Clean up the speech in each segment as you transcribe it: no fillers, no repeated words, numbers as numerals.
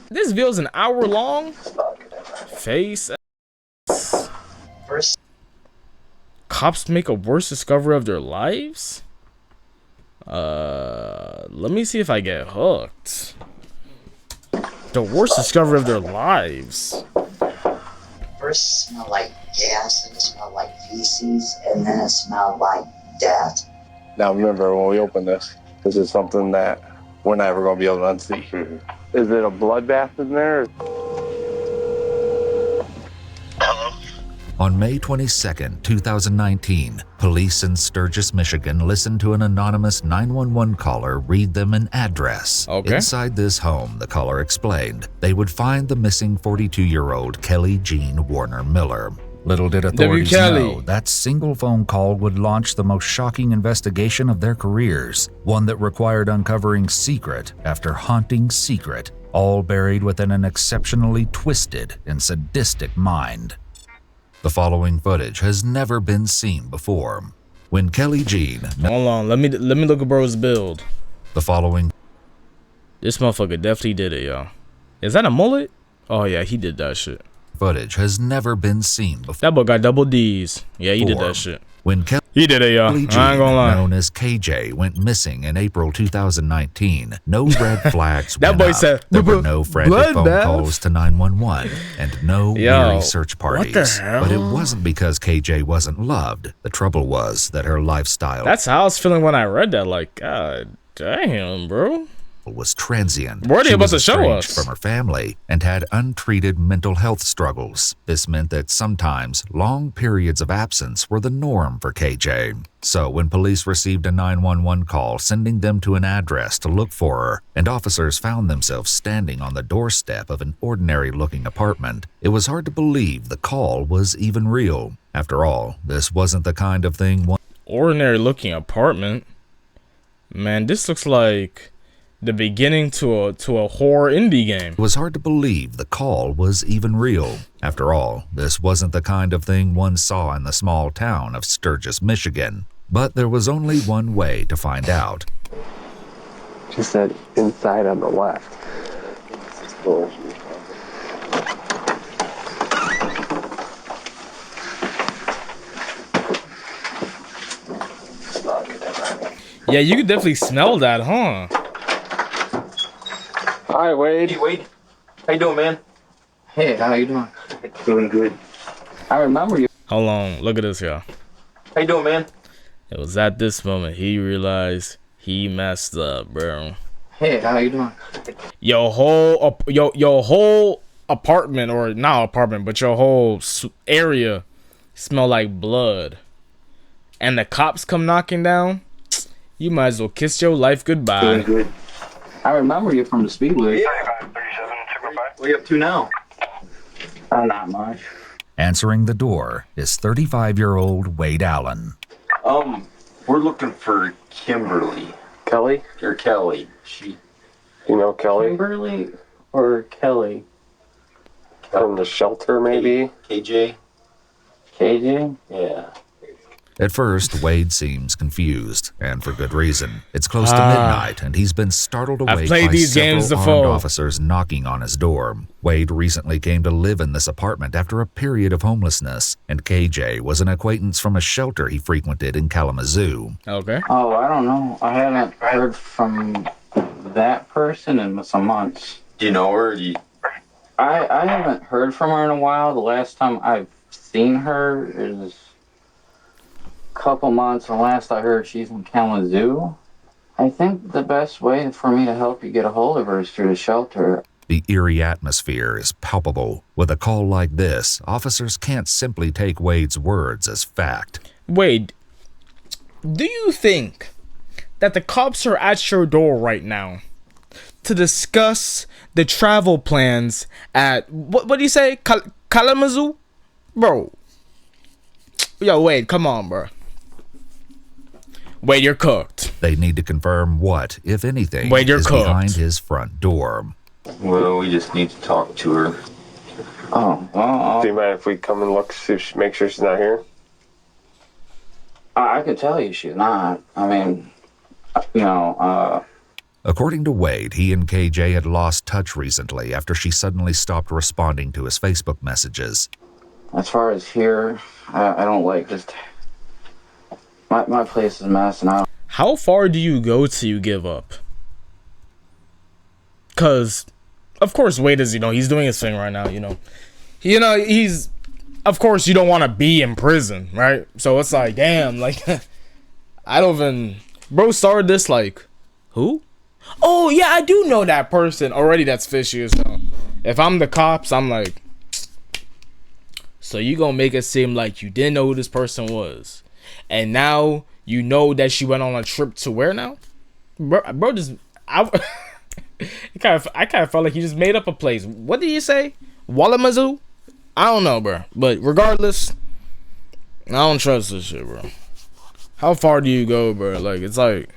This video's an hour long. Face. Cops make a worse discovery of their lives. Let me see if I get hooked. The worst discovery of their lives. First smelled like gas, and it smelled like feces, and then it smelled like death. Now remember, when we open this is something that we're never going to be able to unsee. Is it a bloodbath in there? On May 22nd, 2019, police in Sturgis, Michigan listened to an anonymous 911 caller read them an address. Okay. Inside this home, the caller explained, they would find the missing 42-year-old Kelly Jean Warner Miller. Little did authorities know that single phone call would launch the most shocking investigation of their careers, one that required uncovering secret after haunting secret, all buried within an exceptionally twisted and sadistic mind. The following footage has never been seen before. When Kelly Jean... Hold on, let me look at bro's build. The following... This motherfucker definitely did it, y'all. Is that a mullet? Oh yeah, he did that shit. Footage has never been seen before. That boy got double D's. Yeah, he did that shit. When he did it, y'all. I ain't gonna lie. Known as KJ, went missing in April 2019. No red flags. That boy said there were no frantic phone calls to 911 and no weary search parties. What the hell? But it wasn't because KJ wasn't loved. The trouble was that her lifestyle. That's how I was feeling when I read that. Like, God damn, bro. Was transient. What are they about to show us? From her family and had untreated mental health struggles. This meant that sometimes long periods of absence were the norm for KJ. So when police received a 911 call sending them to an address to look for her, and officers found themselves standing on the doorstep of an ordinary-looking apartment, it was hard to believe the call was even real. After all, this wasn't the kind of thing one ordinary-looking apartment? Man, this looks like the beginning to a horror indie game. It was hard to believe the call was even real. After all, this wasn't the kind of thing one saw in the small town of Sturgis, Michigan. But there was only one way to find out. She said inside on the left. Yeah, you could definitely smell that, huh? Hi, Wade. Hey, Wade. How you doing, man? Hey, how you doing? Doing good. I remember you. Hold on, look at this, y'all. How you doing, man? It was at this moment he realized he messed up, bro. Hey, how you doing? Your whole apartment, or not apartment, but your whole area smell like blood. And the cops come knocking down. You might as well kiss your life goodbye. Doing good. I remember you from the Speedway. Yeah. What are you up to now? Not much. Answering the door is 35-year-old Wade Allen. We're looking for Kimberly. Kelly? Or Kelly. You know Kelly? Kimberly or Kelly? From the shelter, maybe? KJ? KJ? Yeah. At first, Wade seems confused, and for good reason. It's close to midnight, and he's been startled awake by several armed officers knocking on his door. Wade recently came to live in this apartment after a period of homelessness, and KJ was an acquaintance from a shelter he frequented in Kalamazoo. Okay. Oh, I don't know. I haven't heard from that person in some months. Do you know her? I haven't heard from her in a while. The last time I've seen her is couple months, and last I heard she's in Kalamazoo. I think the best way for me to help you get a hold of her is through the shelter. The eerie atmosphere is palpable. With a call like this, officers can't simply take Wade's words as fact. Wade, do you think that the cops are at your door right now to discuss the travel plans at, what do you say, Kalamazoo? Bro. Yo, Wade, come on, bro. Wade, you're cooked. They need to confirm what, if anything, Wade, you're is cooked. behind his front door. Well, we just need to talk to her. Do you mind if we come and look, make sure she's not here? I could tell you she's not. I mean, According to Wade, he and KJ had lost touch recently after she suddenly stopped responding to his Facebook messages. As far as here, I don't like just my place is a mess, and I don't. How far do you go till you give up? Cause, of course, Wade is, he's doing his thing right now. He's, of course, you don't want to be in prison, right? So it's like, damn, like, I don't even. Bro started this like, who? Oh yeah, I do know that person already. That's fishy as hell. If I'm the cops, I'm like, so you gonna make it seem like you didn't know who this person was, and now you know that she went on a trip to where now? Bro just I kind of felt like he just made up a place. What did you say? Walamazoo? I don't know, bro. But regardless, I don't trust this shit, bro. How far do you go, bro? Like, it's like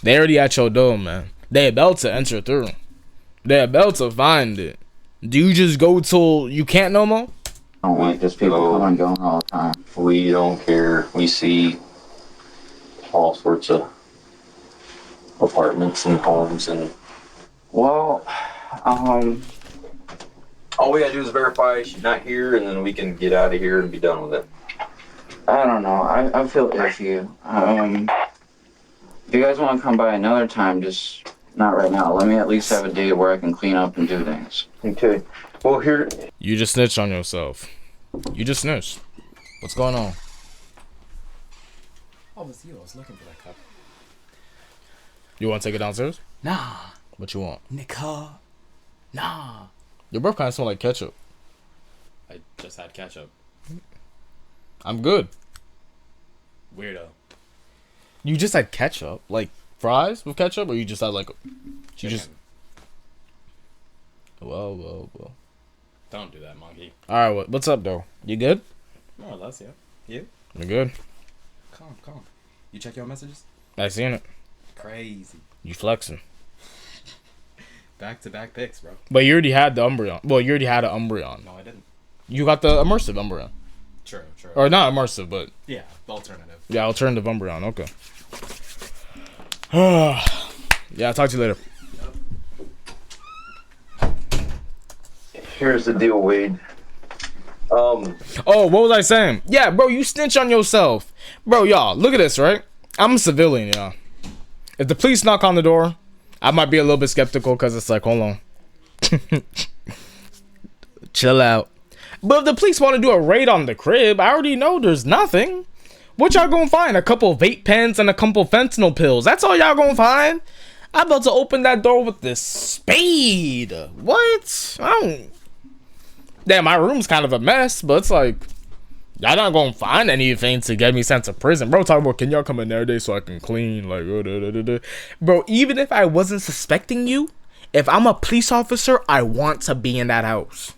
they already at your door, man. They about to enter through. They about to find it. Do you just go till you can't no more? I don't like just people coming and going all the time. We don't care. We see all sorts of apartments and homes, and Well, all we gotta do is verify she's not here, and then we can get out of here and be done with it. I don't know. I feel iffy. If you guys want to come by another time, just not right now. Let me at least have a day where I can clean up and do things. Okay. Well, here. You just snitched on yourself. You just snitched. What's going on? Oh, it was you. I was looking for that cup. You want to take it downstairs? Nah, What you want? nigga. Nah. Your breath kind of smell like ketchup. I just had ketchup. I'm good. Weirdo. You just had ketchup? Like fries with ketchup? Or you just had like... You just... Well. Don't do that, monkey. Alright, what's up, though? You good? More or less, yeah. You? You good? Calm. You check your messages? I seen it. Crazy. You flexing. Back-to-back picks, bro. But you already had the Umbreon. Well, you already had an Umbreon. No, I didn't. You got the immersive Umbreon. True. Or not immersive, but... Yeah, the alternative. Yeah, alternative Umbreon. Okay. Yeah, I'll talk to you later. Here's the deal, Wade. Oh, what was I saying? Yeah, bro, you snitch on yourself. Bro, y'all, look at this, right? I'm a civilian, y'all. If the police knock on the door, I might be a little bit skeptical because it's like, hold on. Chill out. But if the police want to do a raid on the crib, I already know there's nothing. What y'all gonna find? A couple vape pens and a couple fentanyl pills. That's all y'all gonna find? I'm about to open that door with this spade. What? I don't... Damn, my room's kind of a mess, but it's like, y'all not gonna find anything to get me sent to prison. Bro, talking about, can y'all come in there today so I can clean? Like, bro, even if I wasn't suspecting you, if I'm a police officer, I want to be in that house.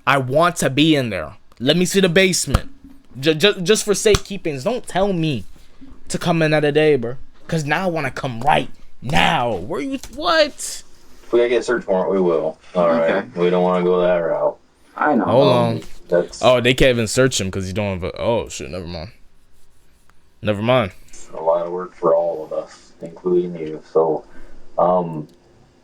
I want to be in there. Let me see the basement. Just for safekeeping. Don't tell me to come in another day, bro. Because now I want to come right now. Where you, what? If we gotta get a search warrant, we will. Alright. Okay. We don't want to go that route. I know. Hold on. That's Oh, they can't even search him because you don't have a... Oh, shit, never mind. Never mind. a lot of work for all of us, including you. So,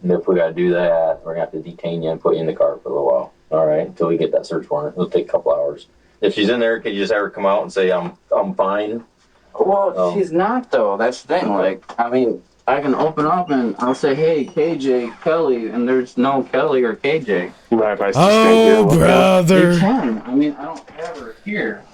if we gotta do that, we're gonna have to detain you and put you in the car for a little while. Alright, until we get that search warrant. It'll take a couple hours. If she's in there, can you just have her come out and say, I'm fine? Well, she's not, though. That's the thing. Like, I mean, I can open up and I'll say, hey, KJ, Kelly, and there's no Kelly or KJ. Right, I Oh, You brother. can. I mean, I don't have her here.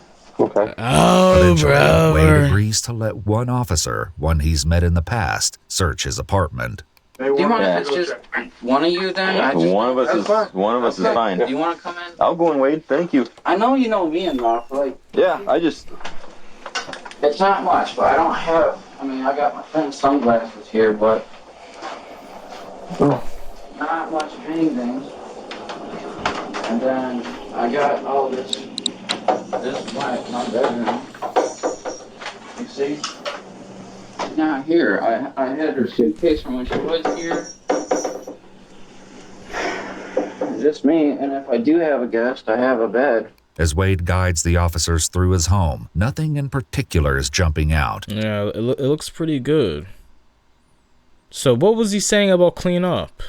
Okay. Oh, Eventually, Wade brother. agrees to let one officer, one he's met in the past, search his apartment. Do you want to, it's just one of you then? I just, One of us is fine. Do you want to come in? I'll go in, Wade. Thank you. I know you know me enough. Like, Yeah, I just... it's not much, but I don't have, I mean, I got my friend's sunglasses here, but not much of anything. And then I got all this my bedroom. You see? Not here. I had her suitcase from when she was here. Just me, and if I do have a guest, I have a bed. As Wade guides the officers through his home, nothing in particular is jumping out. Yeah, it looks pretty good. So what was he saying about clean up?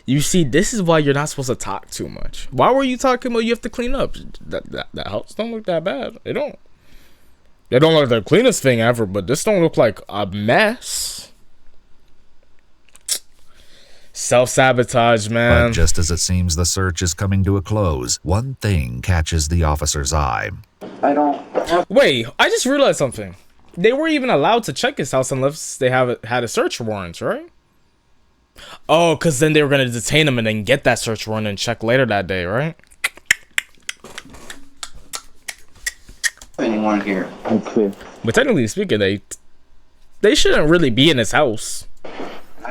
You see, this is why you're not supposed to talk too much. Why were you talking about you have to clean up? That house don't look that bad. They don't. They don't look like the cleanest thing ever, but this don't look like a mess. Self-sabotage, man. But just as it seems the search is coming to a close, one thing catches the officer's eye. Wait, I just realized something. They weren't even allowed to check his house unless they had a search warrant, right? Oh, because then they were going to detain him and then get that search warrant and check later that day, right? Anyone here? Okay. But technically speaking, they shouldn't really be in his house.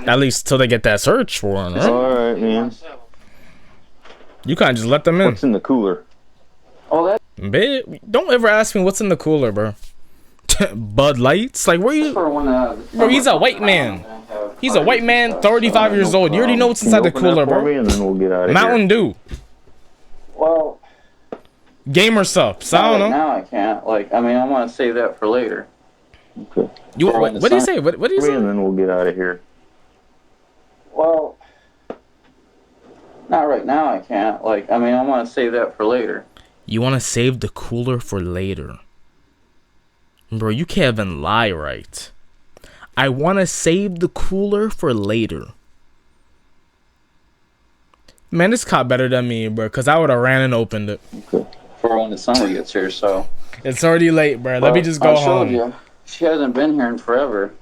At least till they get that search warrant, right? Alright, man. You can't just let them in. What's in the cooler? Oh, that Babe, don't ever ask me what's in the cooler, bro. Bud Lights? Like, where you... for one. Bro, he's a white man. He's a white man, 35 years old. You already know what's inside the cooler, For me bro. and then we'll get out of Mountain Dew. Well, Gamer subs. I don't know. now I can't. Like, I mean, I want to save that for later. here. Okay. You, what do you say? What do you For me and say? then we'll get out of here. Well, not right now. I can't. Like, I mean, I want to save that for later. You want to save the cooler for later. Bro, you can't even lie right. I want to save the cooler for later. Man, this cop better than me, bro, because I would have ran and opened it. Okay. For when the summer gets here, so. It's already late, bro. Let me just go I showed home. you. She hasn't been here in forever.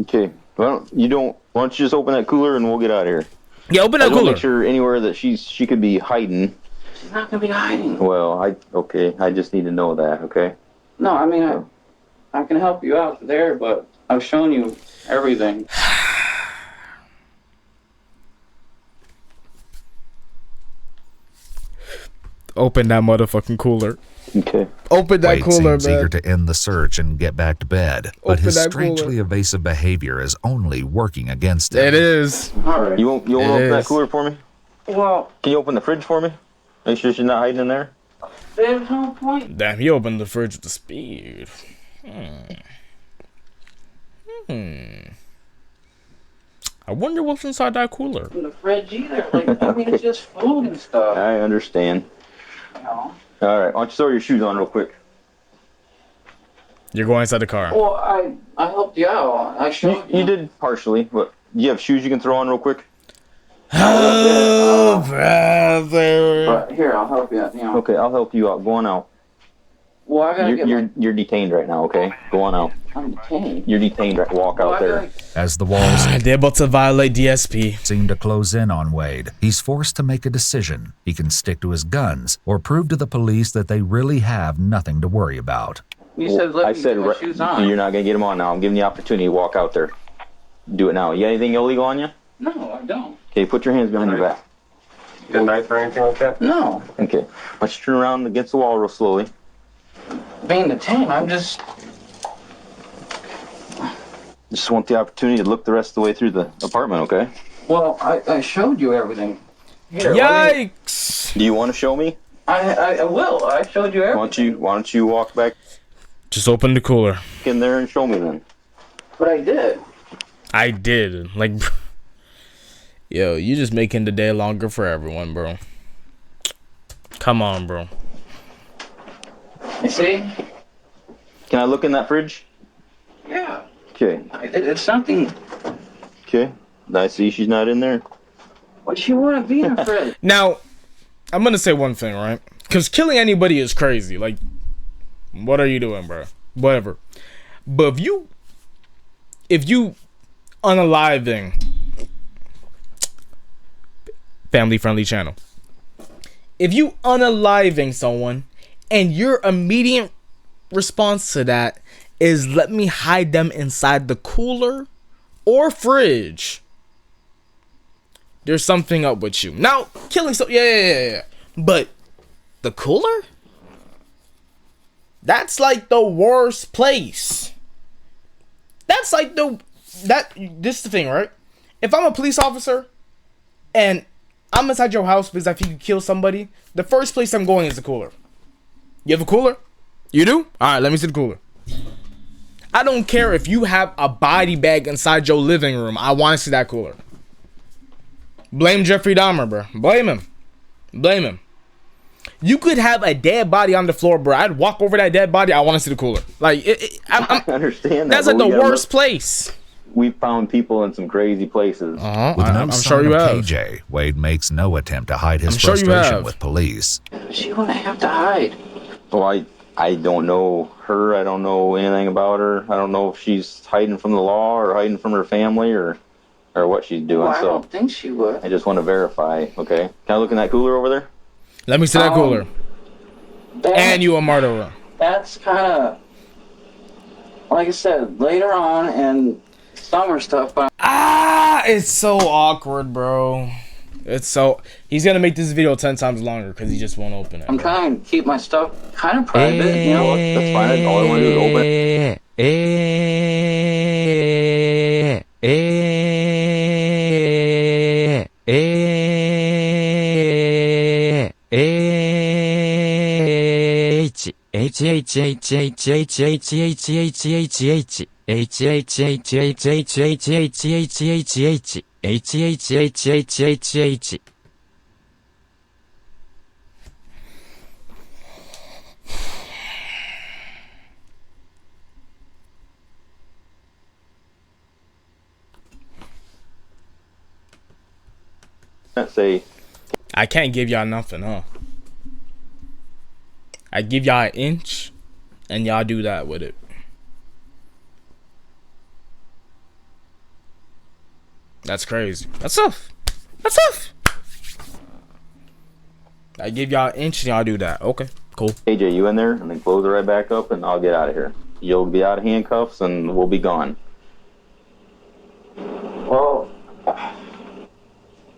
Okay. Well, you don't. Why don't you just open that cooler and we'll get out of here? Yeah, open I that don't cooler. make sure anywhere that she could be hiding. She's not gonna be hiding. Well, okay. I just need to know that. Okay. No, I mean, I can help you out there, but I've shown you everything. Open that motherfucking cooler. Okay. Open that Wade cooler, seems man. eager to end the search and get back to bed, but Open his that strangely cooler. evasive behavior is only working against him. It is. All right. You won't It open that is. cooler for me? Well, Can you open the fridge for me? Make sure she's not hiding in there. there's no point. Damn, he opened the fridge with the speed. I wonder what's inside that cooler. In the fridge either. Like, I mean, it's just food and stuff. I understand. You know? All right. Why don't you throw your shoes on real quick? You're going inside the car. Well, I helped you out. I showed you. You did partially, but do you have shoes you can throw on real quick? Oh, brother. But here, I'll help you. You know. Okay, I'll help you out. Go on out. Well, I gotta get. You're detained right now. Okay, go on out. I'm detained. You're detained. Right, walk Well, out there. As the walls They're about to violate DSP. seem to close in on Wade, he's forced to make a decision. He can stick to his guns or prove to the police that they really have nothing to worry about. You said let I me said get my shoes on. you're not gonna get them on now. I'm giving you the opportunity to walk out there. Do it now. You got anything illegal on you? No, I don't. Okay, put your hands behind your back. Good knife or anything like that? No. Okay, why don't you turn around against the wall real slowly. Being detained, I'm just. Just want the opportunity to look the rest of the way through the apartment. Okay. Well, I showed you everything. Here, let me- Yikes. Do you want to show me? I will. I showed you everything. Why don't you walk back Just open the cooler. in there and show me then? But I did. I did. Like, yo, you just making the day longer for everyone, bro. Come on, bro. You see? Can I look in that fridge? Yeah. Okay. It's something. Okay. I see she's not in there. What you want to be in a fridge? Now, I'm gonna say one thing, right? Because killing anybody is crazy. Like, what are you doing, bro? Whatever. But if you unaliving, family friendly channel. If you unaliving someone and your immediate response to that is let me hide them inside the cooler or fridge, there's something up with you. Now, killing yeah. But the cooler? That's like the worst place. That's like this is the thing, right? If I'm a police officer and I'm inside your house because I think you kill somebody, the first place I'm going is the cooler. You have a cooler? You do? Alright, let me see the cooler. I don't care if you have a body bag inside your living room. I want to see that cooler. Blame Jeffrey Dahmer, bro. Blame him. Blame him. You could have a dead body on the floor, bro. I'd walk over that dead body. I want to see the cooler. Like, I understand that. That's like the worst place. We found people in some crazy places. With no sign of KJ, Wade makes no attempt to hide his frustration with police. She wouldn't have to hide. Well, I don't know her. I don't know anything about her. I don't know if she's hiding from the law or hiding from her family or what she's doing. Well, I so don't think she would. I just want to verify. Okay, can I look in that cooler over there? Let me see that cooler. And you a murderer. That's kind of, like I said, later on and summer stuff. But it's so awkward, bro. It's so. He's gonna make this video 10 times longer because he just won't open it. I'm trying to keep my stuff kind of private. You know, that's fine. All I want to do is open say. I can't give y'all nothing, huh? I give y'all an inch, and y'all do that with it. That's crazy. That's tough. That's tough. I give y'all an inch, and y'all do that. Okay, cool. AJ, you in there, and then close it right back up, and I'll get out of here. You'll be out of handcuffs, and we'll be gone. well,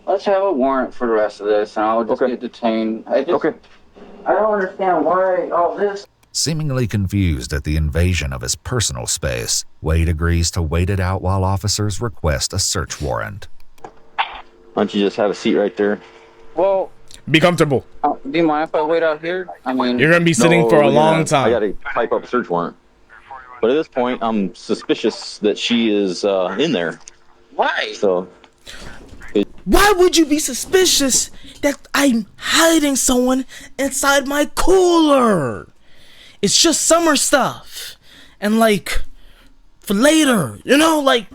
let's have a warrant for the rest of this, and I'll just get detained. I don't understand why all this. Seemingly confused at the invasion of his personal space, Wade agrees to wait it out while officers request a search warrant. Why don't you just have a seat right there? Well, be comfortable. Do you mind if I wait out here? I mean, you're gonna be sitting for a long time. I gotta type up a search warrant. But at this point, I'm suspicious that she is in there. Why? So. Why would you be suspicious that I'm hiding someone inside my cooler? It's just summer stuff. And like, for later, you know, like.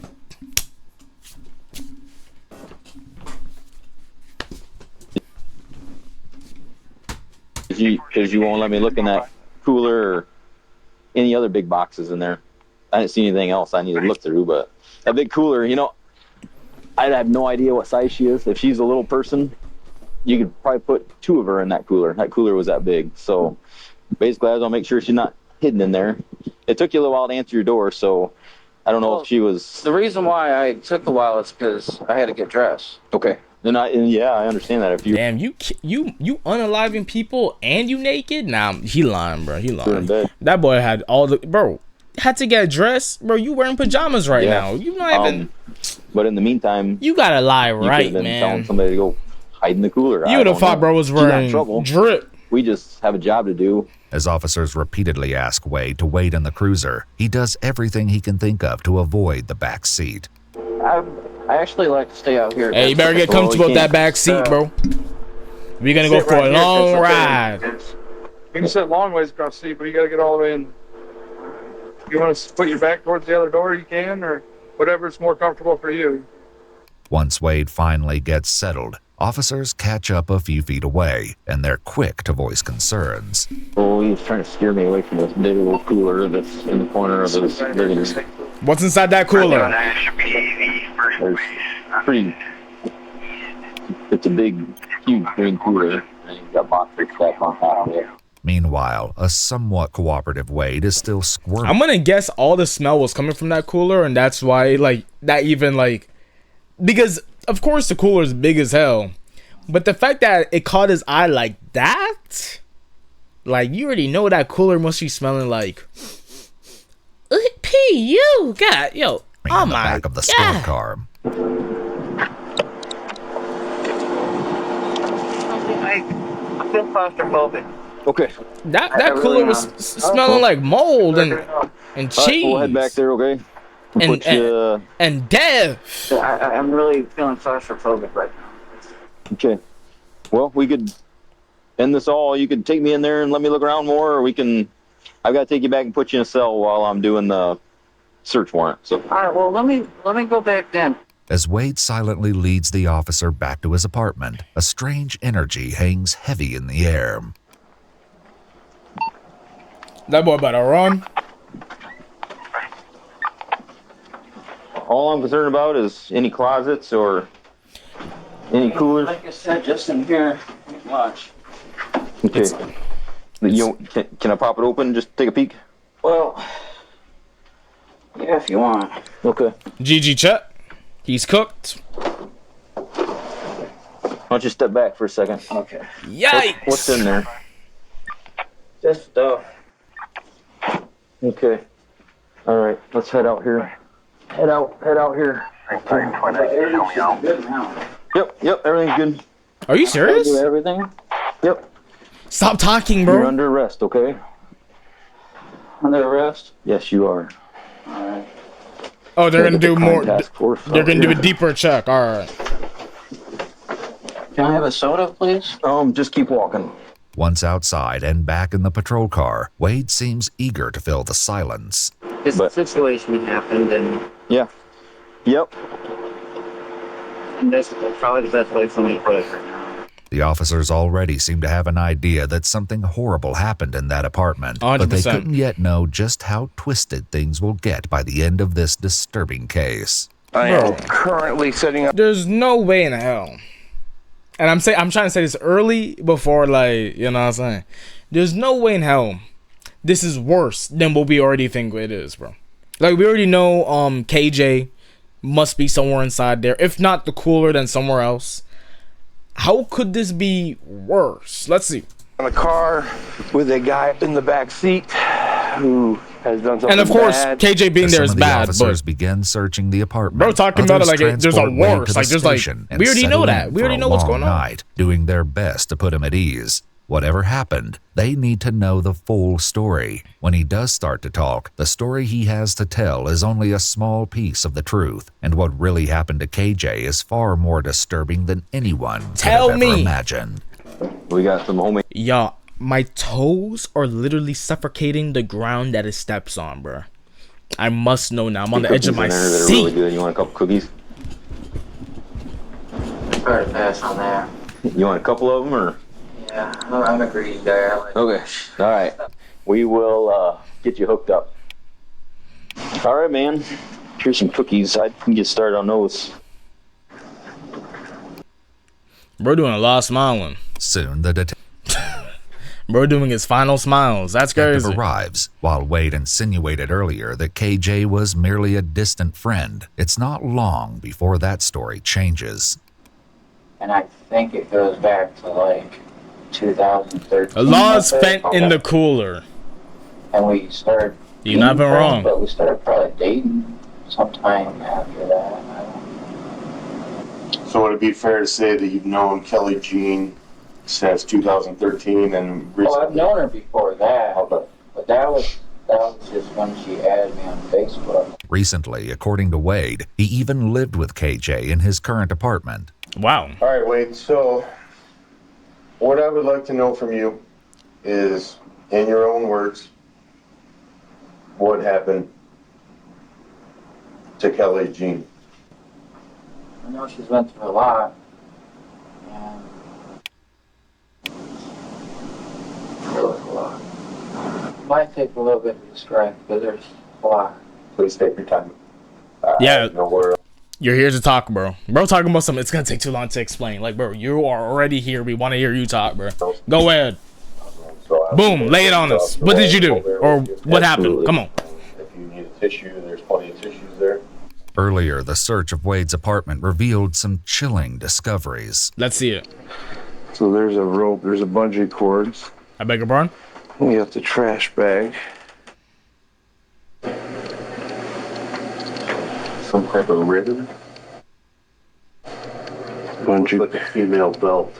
Because you won't let me look in that cooler or any other big boxes in there. I didn't see anything else I need to look through, but that big cooler, you know, I have no idea what size she is. If she's a little person, you could probably put 2 of her in that cooler. That cooler was that big. So basically, I was going to make sure she's not hidden in there. It took you a little while to answer your door, so I don't know if she was... The reason why I took a while is because I had to get dressed. Okay. And yeah, I understand that. If you... Damn, you unaliving people and you naked? Nah, he lying, bro. He lying. That boy had all the... Bro, had to get dressed. Bro, you wearing pajamas right now. You not even... But in the meantime, you gotta lie, right, been man? Telling somebody to go hide in the cooler. You would have thought, bro, was wearing drip. We just have a job to do. As officers repeatedly ask Wade to wait in the cruiser, he does everything he can think of to avoid the back seat. I actually like to stay out here. Hey, you better get comfortable with that back seat, bro. We're gonna go for a long ride. You can sit long ways across the seat, but you gotta get all the way in. You want to put your back towards the other door, you can, or whatever's more comfortable for you. Once Wade finally gets settled, officers catch up a few feet away, and they're quick to voice concerns. Oh, he's trying to steer me away from this big old cooler that's in the corner of this living room. What's inside that cooler? It's a big, huge green cooler, and you've got boxes stacked on top of it. Meanwhile, a somewhat cooperative Wade is still squirming. I'm gonna guess all the smell was coming from that cooler, and that's why, like, that even, like, because, of course, the cooler is big as hell, but the fact that it caught his eye like that, like, you already know that cooler must be smelling like, P.U. God, yo, oh my back of the squad car. I feel claustrophobic. Okay. That cooler was smelling like mold, and And All right, cheese. we'll head back there, okay? And Dev. I'm really feeling claustrophobic right now. Okay. Well, we could end this all. You could take me in there and let me look around more, or I've got to take you back and put you in a cell while I'm doing the search warrant. So. All right, well, let me go back then. As Wade silently leads the officer back to his apartment, a strange energy hangs heavy in the air. That boy better run. All I'm concerned about is any closets or any coolers. Like I said, just in here, watch. Okay. Can I pop it open? Just take a peek? Well, yeah, if you want. Okay. GG Chet. He's cooked. Why don't you step back for a second? Okay. Yikes. What's in there? Just stuff. Okay. All right. Let's head out here. Head out here. Everything's good now. Yep. Everything's good. Are you serious? Do everything? Yep. Stop talking, You're bro. under arrest, okay? Under arrest? Yes, you are. All right. Oh, they're gonna do more. Task force They're out gonna do a here. deeper check. All right. Can I have a soda, please? Just keep walking. Once outside and back in the patrol car, Wade seems eager to fill the silence. This situation happened, and Yeah. Yep. this is probably the best way for me to put it right now. The officers already seem to have an idea that something horrible happened in that apartment, but they 100%. couldn't yet know just how twisted things will get by the end of this disturbing case. I am currently setting up. There's no way in hell. And I'm trying to say this early before, like, you know what I'm saying? There's no way in hell this is worse than what we already think it is, bro. Like, we already know KJ must be somewhere inside there. If not the cooler, then somewhere else. How could this be worse? Let's see. In a car with a guy in the back seat who has done something And of course, bad. KJ being As there some is of the bid, officers but begin searching the apartment. bro talking about it Others like there's a transport Wade worse. to the Like, there's like, station and we already know settle that. in We for already a know what's long going on. night, doing their best to put him at ease. Whatever happened, they need to know the full story. When he does start to talk, the story he has to tell is only a small piece of the truth, and what really happened to KJ is far more disturbing than anyone Tell could have ever me. imagined. We got some homemade. Y'all, my toes are literally suffocating the ground that it steps on, bro. I must know now. I'm on the edge of my cookies in there that are really seat. good. You want a couple cookies? Better pass on that. You want a couple of them, or? Yeah, I'm a greedy guy. I like Okay. All right. We will get you hooked up. All right, man. Here's some cookies. I can get started on those. Bro doing a lot of smiling. Soon, the detective Bro doing his final smiles. That's crazy. arrives. While Wade insinuated earlier that KJ was merely a distant friend, it's not long before that story changes. And I think it goes back to like 2013. A lot I is spent think. in the cooler. And we started. You're not being even friends, wrong. But we started probably dating sometime after that. I don't So would it be fair to say that you've known Kelly Jean since 2013 and Well, recently? I've known her before that, but that was just when she added me on Facebook. Recently, according to Wade, he even lived with KJ in his current apartment. Wow. All right, Wade. So what I would like to know from you is, in your own words, what happened to Kelly Jean? I know she's went through a lot. And there was a lot. Might take a little bit to describe, but there's a lot. Please take your time. Yeah. No worries. You're here to talk, bro. Bro talking about something. It's going to take too long to explain. Like, bro, you are already here. We want to hear you talk, bro. Go ahead. Boom. Lay it on us. What did you do? Or what happened? Come on. If you need a tissue, there's plenty of tissues there. Earlier, the search of Wade's apartment revealed some chilling discoveries. Let's see it. So there's a rope, there's a bungee cords. I beg your pardon? We got the trash bag. Some type of ribbon. Bungee. Like a female belt.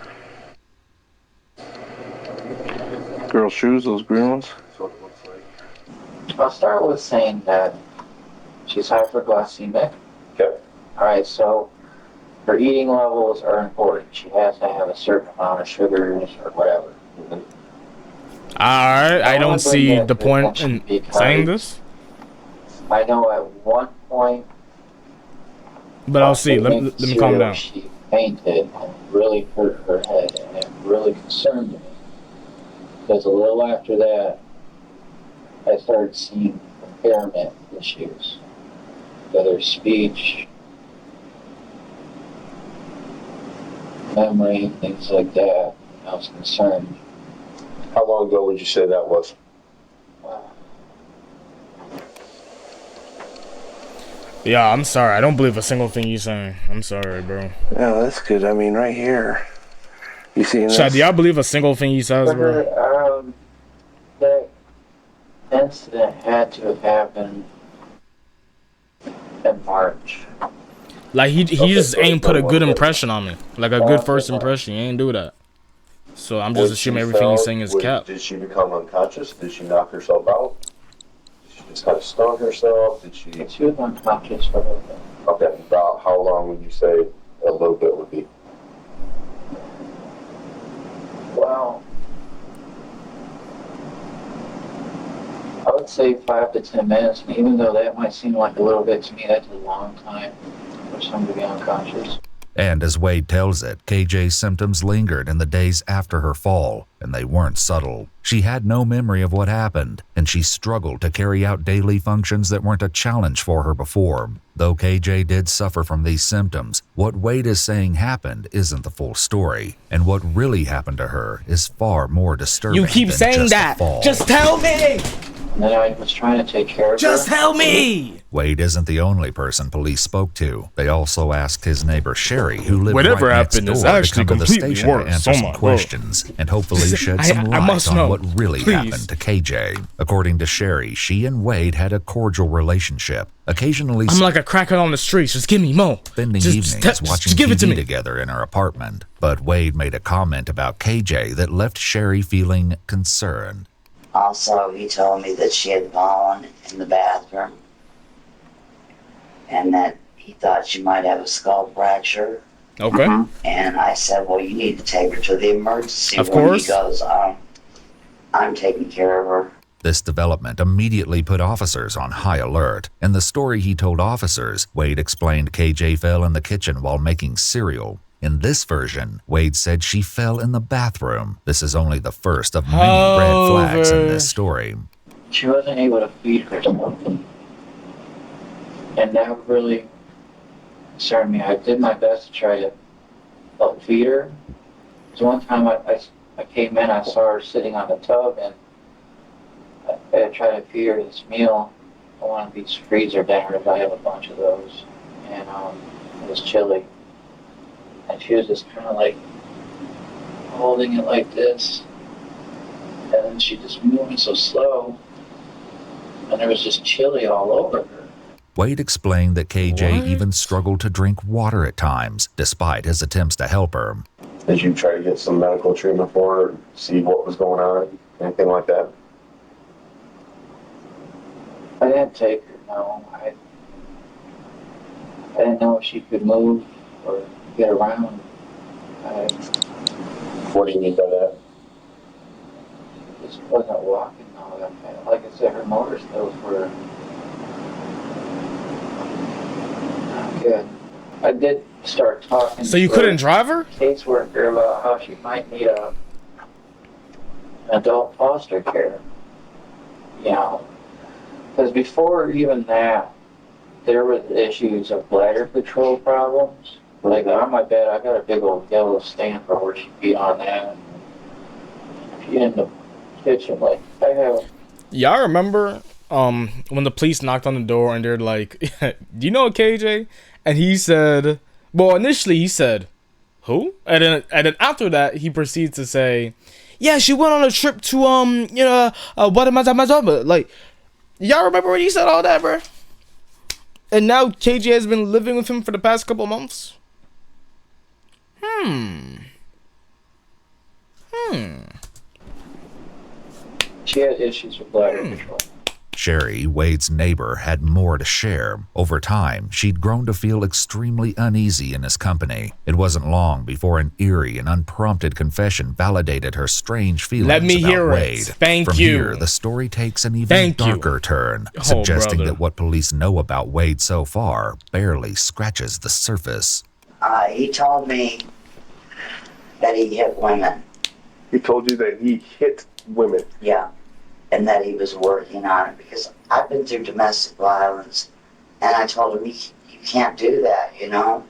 Girl shoes, those green ones. That's what it looks like. I'll start with saying that she's hyperglycemic. Okay. All right, so her eating levels are important. She has to have a certain amount of sugars or whatever. Alright, I don't see the point in saying this. I know at one point, but I'll see. Let me calm down. She fainted and really hurt her head, and it really concerned me. Because a little after that, I started seeing impairment issues, whether speech, memory, things like that. I was concerned. How long ago would you say that was? Yeah, I'm sorry. I don't believe a single thing you're saying. I'm sorry, bro. Yeah, that's good. I mean, right here. You see this? Chad, do y'all believe a single thing he says, bro? That incident had to have happened in March. Like, he just so ain't put a good one impression on me. Like, a good first impression. He ain't do that. So I'm just assuming everything he's saying is cap. Did she become unconscious? Did she knock herself out? Did she just kind of stun herself? Did she? She was unconscious for a little bit. Okay, about how long would you say a little bit would be? Well, I would say 5 to 10 minutes, and even though that might seem like a little bit to me, that's a long time for someone to be unconscious. And as Wade tells it, KJ's symptoms lingered in the days after her fall, and they weren't subtle. She had no memory of what happened, and she struggled to carry out daily functions that weren't a challenge for her before. Though KJ did suffer from these symptoms, what Wade is saying happened isn't the full story, and what really happened to her is far more disturbing. You keep than saying just that. a fall. Just tell me. And then I was trying to take care of Just her. tell me. Wade isn't the only person police spoke to. They also asked his neighbor Sherry, who lived Whatever right next happened door, is to actually come to the completely station worse. to answer Oh some my God. questions and hopefully shed some I light must on know. what really Please. happened to KJ. According to Sherry, she and Wade had a cordial relationship, occasionally I'm like a cracker on the streets. Just give me more. spending Just evenings watching give it to TV me. together in her apartment. But Wade made a comment about KJ that left Sherry feeling concerned. Also, he told me that she had fallen in the bathroom and that he thought she might have a skull fracture. Okay. And I said, well, you need to take her to the emergency Of room. course. He goes, I'm taking care of her. This development immediately put officers on high alert. In the story he told officers, Wade explained KJ fell in the kitchen while making cereal. In this version, Wade said she fell in the bathroom. This is only the first of many red flags in this story. She wasn't able to feed herself. And that really concerned me. I did my best to try to help feed her. So one time I came in, I saw her sitting on the tub, and I tried to feed her this meal. One of these freezer dinners, I have a bunch of those. And it was chili. And she was just kind of like holding it like this. And then she just moving so slow. And there was just chili all over her. Wade explained that KJ even struggled to drink water at times, despite his attempts to help her. Did you try to get some medical treatment for her, see what was going on, anything like that? I didn't take her, no. I didn't know if she could move or get around. What do you mean by that? She just wasn't walking all that fast. Like I said, her motor skills were not good. I did start talking So you to couldn't drive her? caseworker about how she might need an adult foster care. You know, because before even that, there were issues of bladder control problems. Like on my bed, I got a big old yellow stamp for where she beat on that. She in the kitchen, like I have. Y'all remember when the police knocked on the door and they're like, "Do you know KJ?" And he said, well, initially he said, "Who?" And then after that he proceeds to say, "Yeah, she went on a trip to what am I like." Y'all remember when he said all that, bro? And now KJ has been living with him for the past couple months. She had issues with bladder control. Sherry, Wade's neighbor, had more to share. Over time, she'd grown to feel extremely uneasy in his company. It wasn't long before an eerie and unprompted confession validated her strange feelings Let me about hear Wade. it. Thank From you. here, the story takes an even Thank you. darker turn, Oh, suggesting brother. that what police know about Wade so far barely scratches the surface. He told me that he hit women. He told you that he hit women. Yeah. And that he was working on it because I've been through domestic violence. And I told him, you can't do that, you know?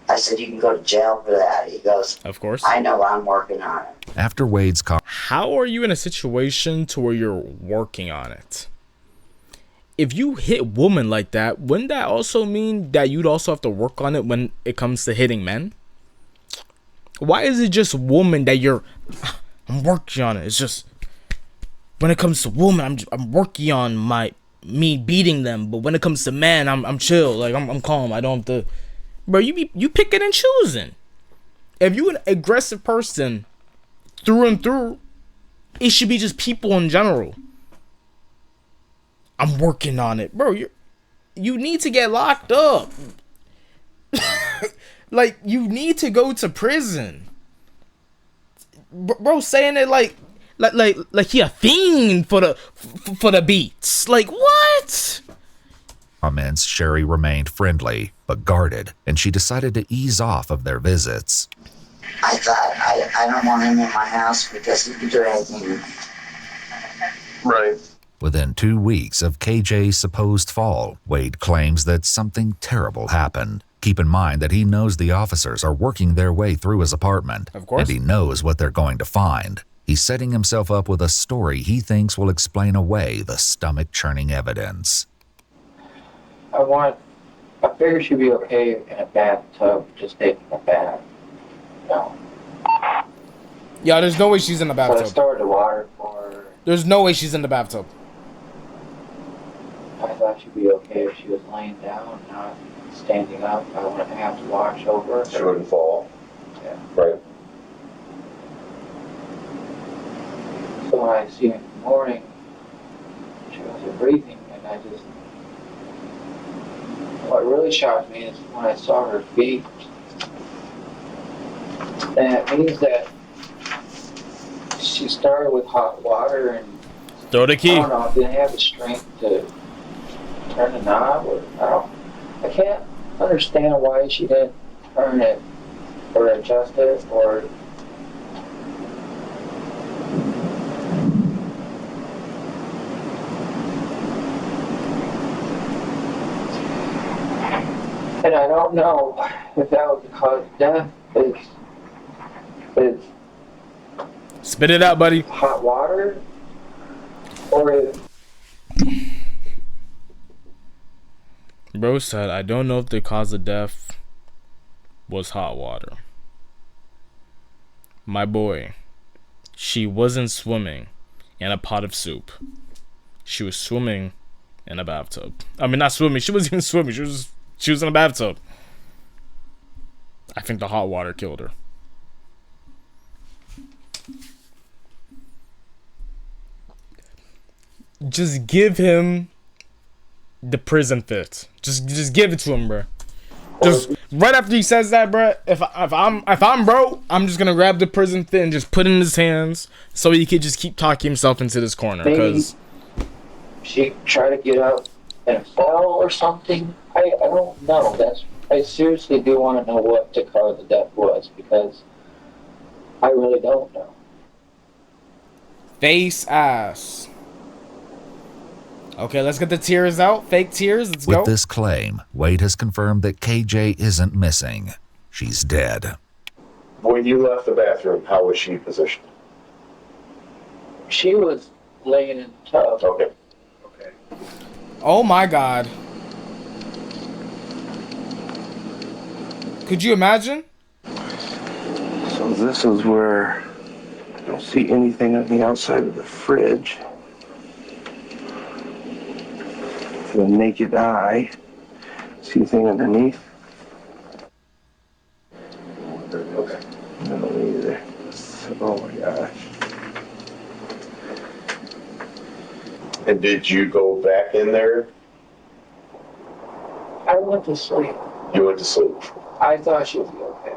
I said, you can go to jail for that. He goes, Of course. I know, I'm working on it. After Wade's How are you in a situation to where you're working on it? If you hit women like that, wouldn't that also mean that you'd also have to work on it when it comes to hitting men? Why is it just women that I'm working on it? It's just when it comes to women, I'm working on me beating them, but when it comes to men, I'm chill, like I'm calm. I don't have to. Bro, you picking and choosing. If you an aggressive person through and through, it should be just people in general. I'm working on it, bro. You need to get locked up. Like, you need to go to prison. Bro, saying it like he a fiend for the beats. Like, what? comments, Sherry remained friendly but guarded, and she decided to ease off of their visits. I thought, I don't want him in my house because he could do anything. Right. Within 2 weeks of KJ's supposed fall, Wade claims that something terrible happened. Keep in mind that he knows the officers are working their way through his apartment. Of course. And he knows what they're going to find. He's setting himself up with a story he thinks will explain away the stomach-churning evidence. I figured she'd be okay in a bathtub, just taking a bath. No. Yeah, there's no way she's in the So I bathtub. started the water for her. There's no way she's in the bathtub. I thought she'd be okay if she was laying down, not standing up. I wouldn't have to watch over her. She wouldn't fall. Yeah. Right. So when I seen her in the morning, she wasn't breathing, and I just... What really shocked me is when I saw her feet. And it means that she started with hot water and Throw the key. I don't know, didn't have the strength to turn the knob, or I can't understand why she didn't turn it or adjust it or and I don't know if that was the cause of death. It's Spit it out, buddy. hot water or if Bro said, I don't know if the cause of death was hot water. My boy, she wasn't swimming in a pot of soup. She was swimming in a bathtub. I mean, not swimming. She wasn't even swimming. She was in a bathtub. I think the hot water killed her. Just give him the prison fit. Just give it to him, bro. Just right after he says that, bro. If I'm bro, I'm just gonna grab the prison fit and just put it in his hands so he could just keep talking himself into this corner. Because she tried to get up and fell or something. I don't know. I seriously do want to know what the cause of death was because I really don't know. face ass. Okay, let's get the tears out. Fake tears. Let's go. With this claim, Wade has confirmed that KJ isn't missing. She's dead. When you left the bathroom, how was she positioned? She was laying in the tub. Okay. Oh my god. Could you imagine? So this is where I don't see anything on the outside of the fridge. To the naked eye. See anything underneath? Okay. No, either. Oh my gosh. And did you go back in there? I went to sleep. You went to sleep. I thought she'd be okay.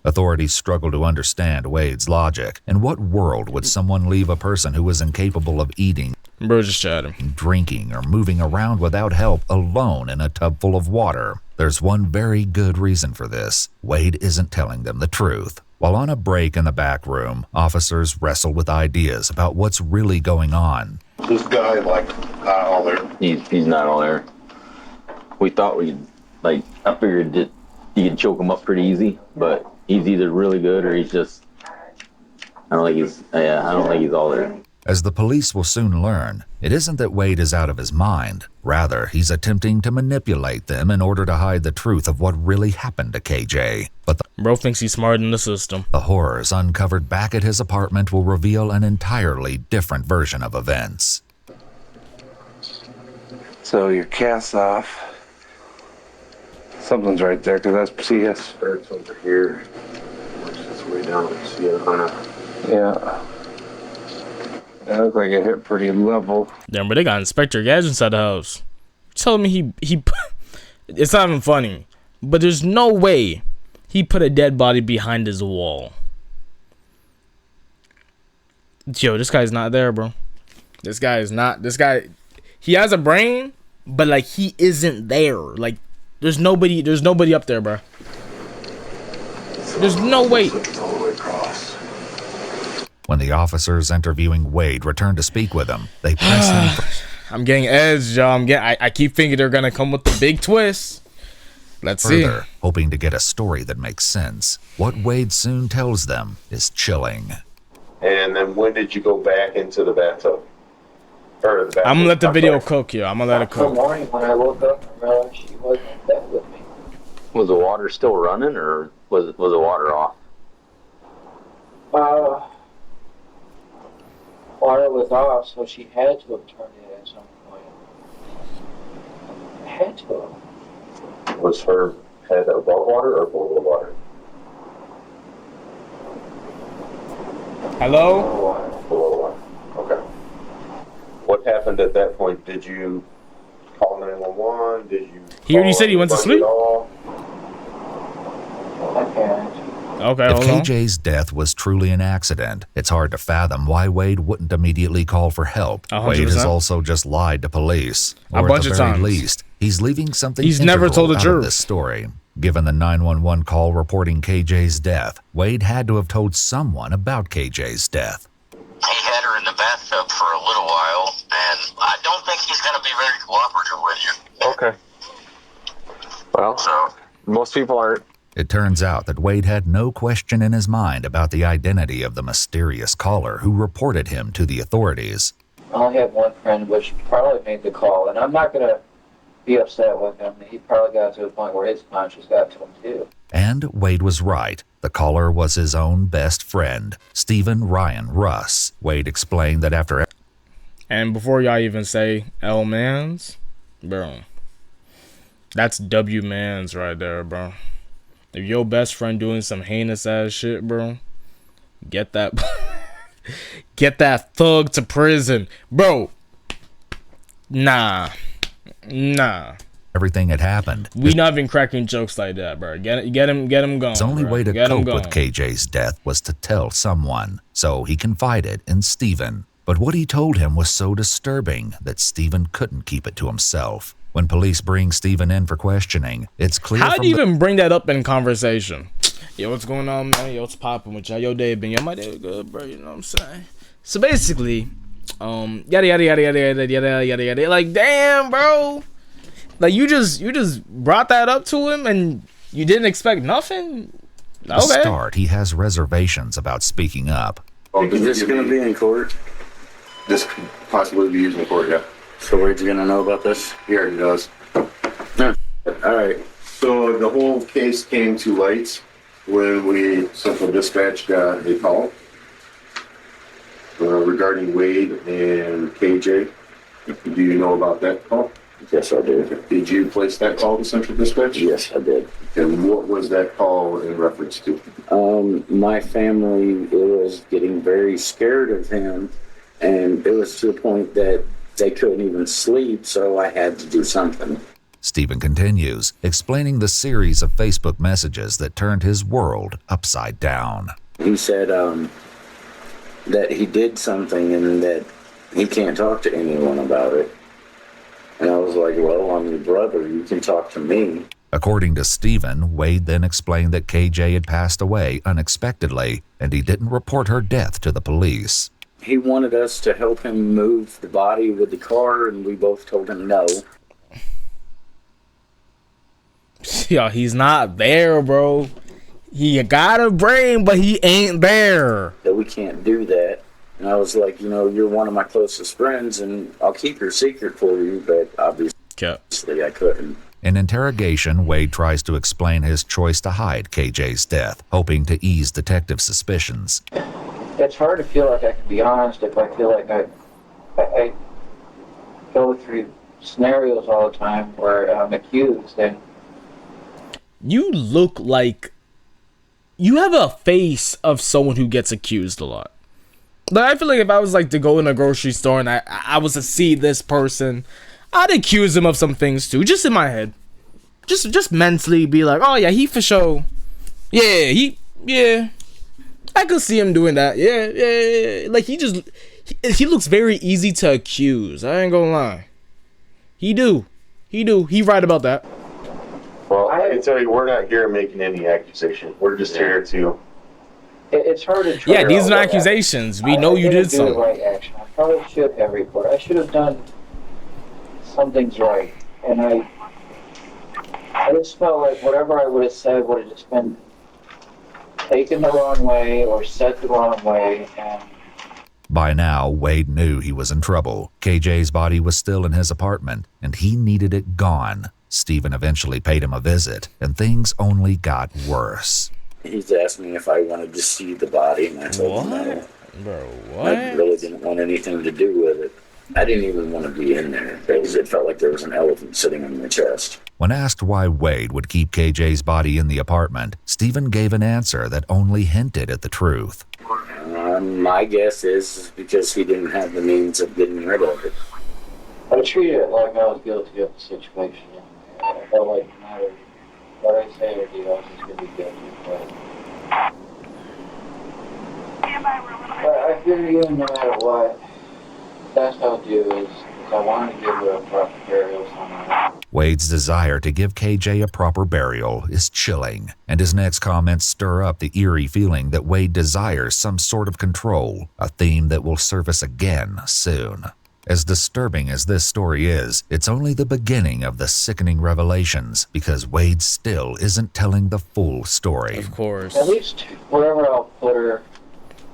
Authorities struggle to understand Wade's logic. In what world would someone leave a person who was incapable of eating, Bro, just chatting. drinking, or moving around without help alone in a tub full of water? There's one very good reason for this. Wade isn't telling them the truth. While on a break in the back room, officers wrestle with ideas about what's really going on. This guy, like, not all there. He's not all there. We thought I figured that you could choke him up pretty easy, but he's either really good or he's just, I don't think he's all there. As the police will soon learn, it isn't that Wade is out of his mind. Rather, he's attempting to manipulate them in order to hide the truth of what really happened to KJ. But Bro thinks he's smarter than the system. the horrors uncovered back at his apartment will reveal an entirely different version of events. So your cast off. Something's right there, because that's CS. Starts over here. Works its way down. See it on a... Yeah. That looked like it hit pretty level. Damn, but they got Inspector Gadget inside the house. Tell me he it's not even funny, but there's no way he put a dead body behind his wall. Yo, this guy's not there, bro. This guy, he has a brain, but like he isn't there. Like there's nobody up there, bro. There's no way. When the officers interviewing Wade return to speak with him, they press him for I'm getting edged, y'all. I keep thinking they're gonna come with the big twist. Let's further, see. hoping to get a story that makes sense. What Wade soon tells them is chilling. And then when did you go back into the bathtub? Or the bathroom? I'm gonna let the video cook, yo. I'm gonna let it The cook. morning when I woke up and realized she wasn't in bed with me. Was the water still running or was the water off? Water was off, so she had to have turned it at some point. Had to have. Was her head above water or below the water? Hello? Below water. Okay. What happened at that point? Did you call 911? Did you? He already said he went to sleep. I can't. Okay, If hold on. KJ's death was truly an accident, it's hard to fathom why Wade wouldn't immediately call for help. 100%. Wade has also just lied to police. A Or bunch at of the very times. least, he's leaving something He's never integral told the out truth. of this story. Given the 911 call reporting KJ's death, Wade had to have told someone about KJ's death. He had her in the bathtub for a little while, and I don't think he's going to be very cooperative with you. Okay. Well, So, most people aren't. It turns out that Wade had no question in his mind about the identity of the mysterious caller who reported him to the authorities. I only have one friend which probably made the call, and I'm not going to be upset with him. He probably got to a point where his conscience got to him too. And Wade was right. The caller was his own best friend, Stephen Ryan Russ. Wade explained that after... And before y'all even say L Mans, bro, that's W Mans right there, bro. If your best friend doing some heinous ass shit, bro, get that thug to prison, bro. Nah. everything had happened, We not even cracking jokes like that, bro. Get him going. his only bro. way to Get him cope going. with KJ's death was to tell someone. So he confided in Stephen. But what he told him was so disturbing that Stephen couldn't keep it to himself. When police bring Stephen in for questioning, it's clear How from do you the even bring that up in conversation? Yo, what's going on, man? Yo, what's popping with y'all? Yo, day been? Yo, my day good, bro. You know what I'm saying? So basically, yada yada yada yada yada yada yada yada. Like, damn, bro. Like you just brought that up to him and you didn't expect nothing. the Okay. start, he has reservations about speaking up. Is this going to be in court? This could possibly be used in court, yeah. So Wade's going to know about this? He already does. All right. So the whole case came to light when Central Dispatch got a call regarding Wade and KJ. Do you know about that call? Yes, I do. Did you place that call to Central Dispatch? Yes, I did. And what was that call in reference to? My family was getting very scared of him, and it was to the point that They couldn't even sleep, so I had to do something. Stephen continues, explaining the series of Facebook messages that turned his world upside down. He said that he did something and that he can't talk to anyone about it. And I was like, well, I'm your brother. You can talk to me. According to Stephen, Wade then explained that KJ had passed away unexpectedly, and he didn't report her death to the police. He wanted us to help him move the body with the car, and we both told him no. Yo, he's not there, bro. He got a brain, but he ain't there. That we can't do that. And I was like, you're one of my closest friends, and I'll keep your secret for you, but obviously I couldn't. In interrogation, Wade tries to explain his choice to hide KJ's death, hoping to ease detective suspicions. It's hard to feel like I can be honest if I feel like I go through scenarios all the time where I'm accused. And you look like you have a face of someone who gets accused a lot. But I feel like if I was like to go in a grocery store and I was to see this person, I'd accuse him of some things too, just in my head. Just mentally be like, oh yeah, he for sure. Yeah. I could see him doing that. Yeah. Like he looks very easy to accuse. I ain't gonna lie. He do. He right about that. Well, I can tell you, we're not here making any accusation. We're just here to. It's hard to. Yeah, these are not accusations. We know you did something. The right action. I probably should have reported. I should have done some things right, and I just felt like whatever I would have said would have just been taken the wrong way or said the wrong way. And by now, Wade knew he was in trouble. KJ's body was still in his apartment, and he needed it gone. Stephen eventually paid him a visit, and things only got worse. He's asked me if I wanted to see the body, and I told him no. Bro, what? I really didn't want anything to do with it. I didn't even want to be in there, because it felt like there was an elephant sitting on my chest. When asked why Wade would keep KJ's body in the apartment, Stephen gave an answer that only hinted at the truth. My guess is because he didn't have the means of getting rid of it. I treated it like I was guilty of the situation. I felt like no matter what I say or do, I was just going to be guilty. But I figure even no matter what, that's what I'll do is I want to give her a proper burial somewhere. Wade's desire to give KJ a proper burial is chilling, and his next comments stir up the eerie feeling that Wade desires some sort of control, a theme that will surface again soon. As disturbing as this story is, it's only the beginning of the sickening revelations, because Wade still isn't telling the full story. Of course. At least wherever I'll put her,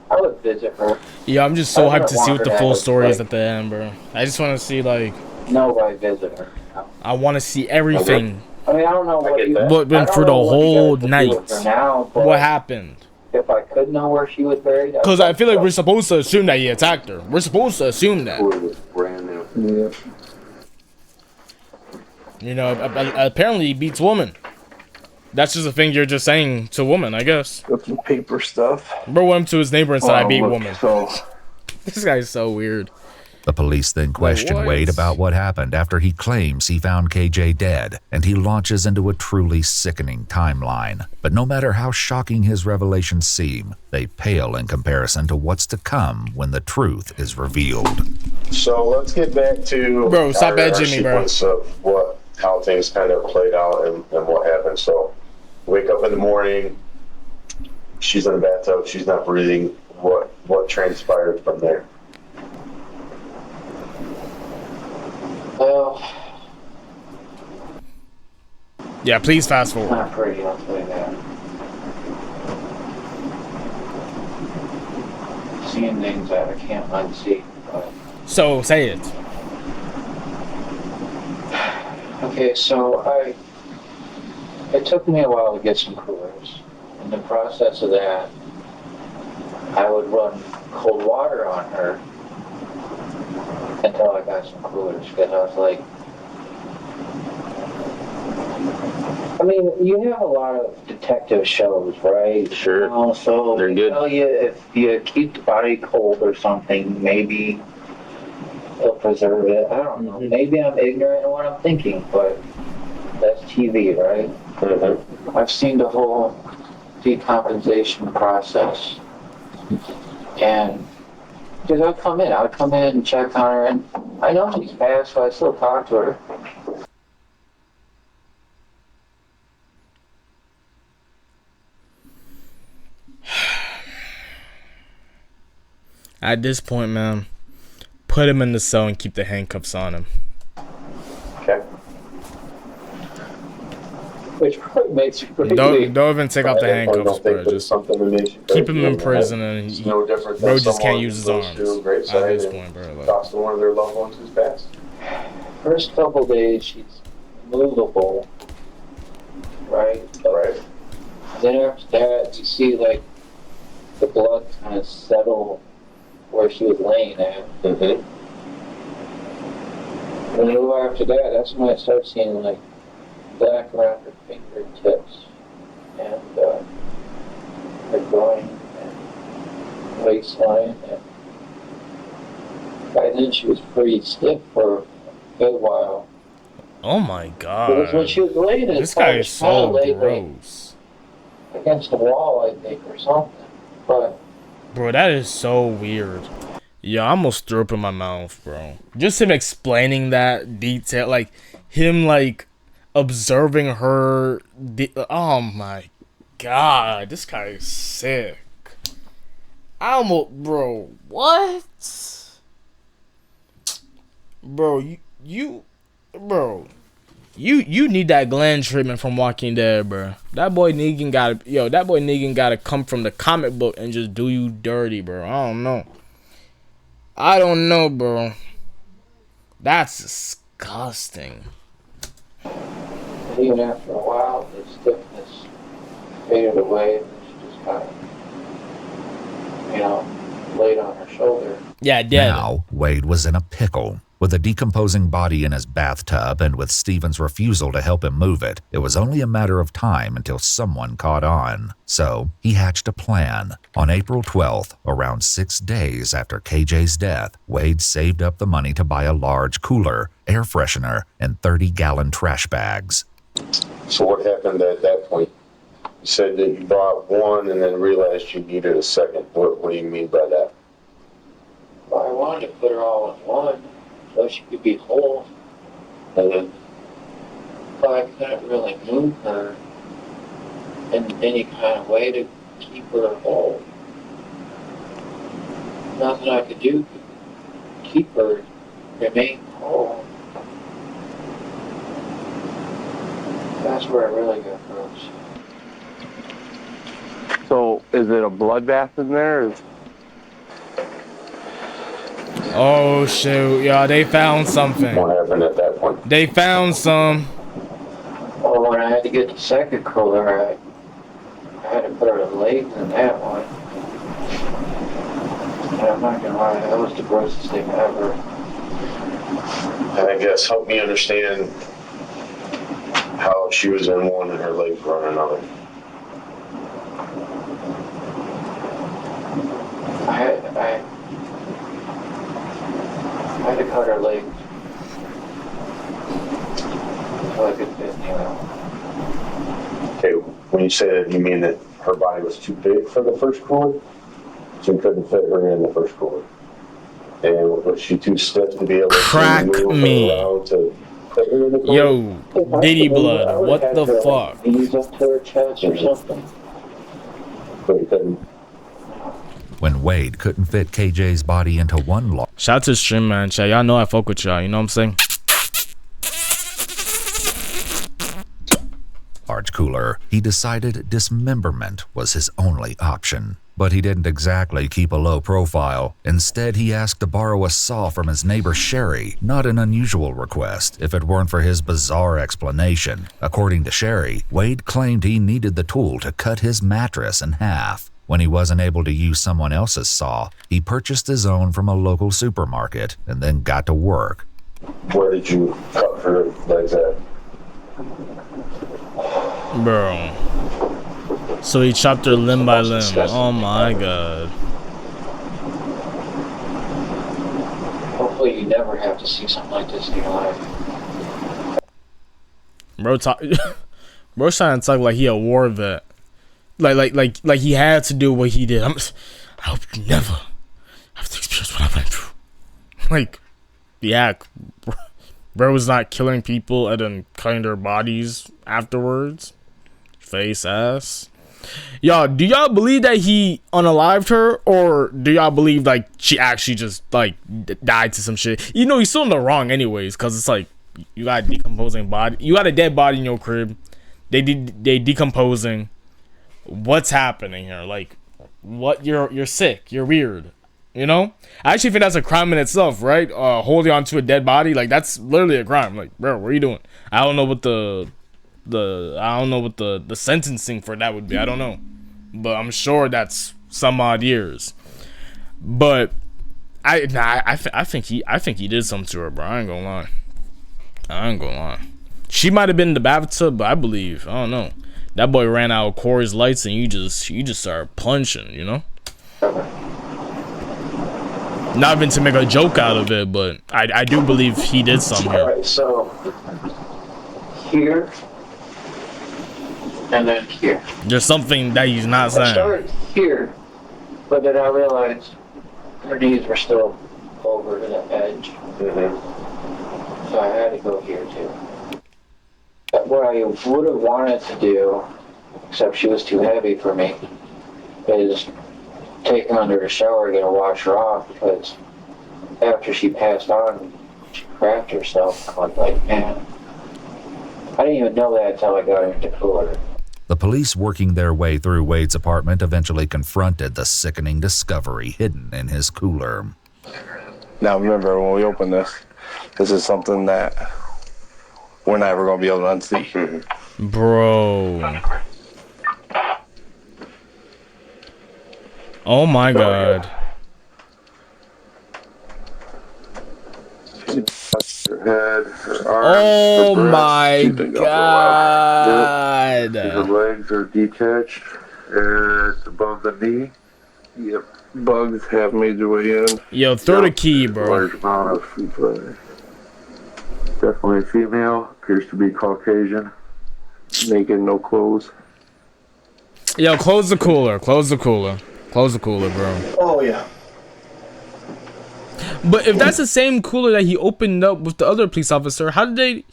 I would visit her. Yeah, I'm just so hyped to see what the full story is at the end, bro. I just want to see, like... Nobody visit her. I want to see everything. I mean, I don't know what went through the whole night. What happened? If I could know where she was buried... Because I feel like we're supposed to assume that he attacked her. We're supposed to assume that. Yeah. You know, apparently he beats women. That's just a thing you're just saying to women, I guess. Got some paper stuff. Bro went up to his neighbor and said, I beat look, women. So This guy's so weird. The police then question Wade about what happened after he claims he found KJ dead, and he launches into a truly sickening timeline. But no matter how shocking his revelations seem, they pale in comparison to what's to come when the truth is revealed. So let's get back to bro, stop edging me, bro. Of how things kind of played out and what happened. So wake up in the morning, she's in the bathtub, she's not breathing. What transpired from there? Well, yeah, please fast forward. Not pretty, I'll say that. Seeing things that I can't unsee. But... So, say it. Okay, so it took me a while to get some coolers. In the process of that, I would run cold water on her until I got some coolers, because I was like, I mean, you have a lot of detective shows, right? Sure. So they're good. Tell you if you keep the body cold or something, maybe he'll preserve it. I don't know. Maybe I'm ignorant in what I'm thinking, but that's TV, right? Mm-hmm. I've seen the whole decomposition process, and because I would come in and check on her, and I know she's passed, so I still talk to her. At this point, man, put him in the cell and keep the handcuffs on him. Okay. Which probably makes you crazy. Don't even take off the handcuffs, bro. Just keep him in prison, and it's no different bro than just can't someone use his goes arms. to a grave At site this and point, bro. Like, talks to one of their loved ones who's passed. First couple days, she's movable, right? Right. Then after that, you see like the blood kind of settle where she was laying at. Mm-hmm. And then a little after that, that's when I start seeing like black around her fingertips and her groin and waistline. And by then, she was pretty stiff for a good while. oh my god. Because when she was laying in This guy is so gross. Against the wall, I think, or something. But bro, that is so weird. Yeah, I almost threw up in my mouth, bro. Just him explaining that detail, like him like observing her. Oh my god, this guy is sick. I almost, bro, what? Bro, bro. You need that Glenn treatment from Walking Dead, bro. That boy Negan gotta come from the comic book and just do you dirty, bro. I don't know, bro. That's disgusting. even after a while, the stiffness faded away, and she just kind of, laid on her shoulder. Yeah, dead. Now, Wade was in a pickle. With a decomposing body in his bathtub and with Steven's refusal to help him move it, it was only a matter of time until someone caught on. So, he hatched a plan. On April 12th, around 6 days after KJ's death, Wade saved up the money to buy a large cooler, air freshener, and 30-gallon trash bags. So what happened at that point? You said that you bought one and then realized you needed a second. What do you mean by that? Well, I wanted to put her all in one, so she could be whole. But I couldn't really move her in any kind of way to keep her whole. Nothing I could do to keep her remain whole. That's where I really got gross. So, is it a bloodbath in there? Oh shoot, y'all, they found something. What happened at that point? They found some. Oh, when I had to get the second cooler, I had to put her legs in that one. And I'm not gonna lie, that was the grossest thing ever. And I guess help me understand how she was in one and her legs were on another. I had to cut her legs so I could fit in the other one. Okay, when you say that, you mean that her body was too big for the first cooler? So you couldn't fit her in the first cooler? And was she too stiff to be able Crack to move me. her around to put her in the cooler? Yo, Diddy Blood, what the fuck? Knees up to her chest or something. But you couldn't. When Wade couldn't fit KJ's body into one Shout out to the stream, man. Chat, y'all know I fuck with y'all, you know what I'm saying? large cooler, he decided dismemberment was his only option. But he didn't exactly keep a low profile. Instead, he asked to borrow a saw from his neighbor Sherry, not an unusual request if it weren't for his bizarre explanation. According to Sherry, Wade claimed he needed the tool to cut his mattress in half. When he wasn't able to use someone else's saw, he purchased his own from a local supermarket and then got to work. Where did you cut her legs at? Bro. So he chopped her limb by limb. Oh my god. Hopefully hopefully you never have to see something like this in your life. Bro, bro, trying to talk like he a war vet, like he had to do what he did. I hope you never have to experience what I went through. Like, yeah, bro was not killing people and then cutting their bodies afterwards. Face ass. Y'all, do y'all believe that he unalived her, or do y'all believe like she actually just like died to some shit? You know, he's still in the wrong anyways, cause it's like you got a decomposing body, you got a dead body in your crib. They decomposing. What's happening here? Like, what? You're sick. You're weird. You know? I actually think that's a crime in itself, right? Holding on to a dead body, like that's literally a crime. Like, bro, what are you doing? I don't know what the sentencing for that would be. I don't know, but I'm sure that's some odd years. But I think he did something to her, bro. I ain't gonna lie. She might have been in the bathtub, but I don't know. That boy ran out of Corey's lights, and you just started punching, you know. Not even to make a joke out of it, but I do believe he did something here. Alright, so here and then here. There's something that he's not I saying. started here, but then I realized her knees were still over to the edge. So I had to go here too. But what I would have wanted to do, except she was too heavy for me, is take her under the shower, get her, wash her off, because after she passed on, she cracked herself. I was like, man, I didn't even know that until I got her into cooler. The police working their way through Wade's apartment eventually confronted the sickening discovery hidden in his cooler. Now remember, when we open this is something that we're never going to be able to unsee. Bro. Oh my god. Her head, her arms, Oh her breasts, my she's been gone for a while. god. Yep. Her legs are detached and above the knee. Yep. Bugs have made their way in. Yo, throw the key, bro. Large amount of food play. Definitely female. Appears to be Caucasian. Naked, no clothes. Yo, close the cooler. Close the cooler, bro. Oh yeah. But if that's the same cooler that he opened up with the other police officer, how did they...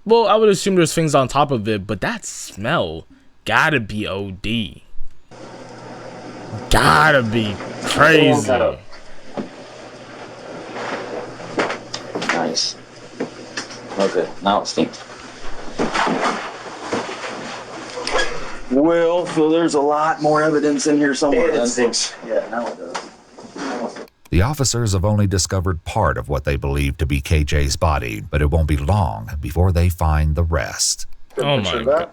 Well, I would assume there's things on top of it, but that smell gotta be OD. Gotta be crazy. Nice. Okay, now it stinks. Well, so there's a lot more evidence in here somewhere. It stinks. Yeah, now it does. The officers have only discovered part of what they believe to be KJ's body, but it won't be long before they find the rest. Oh my god.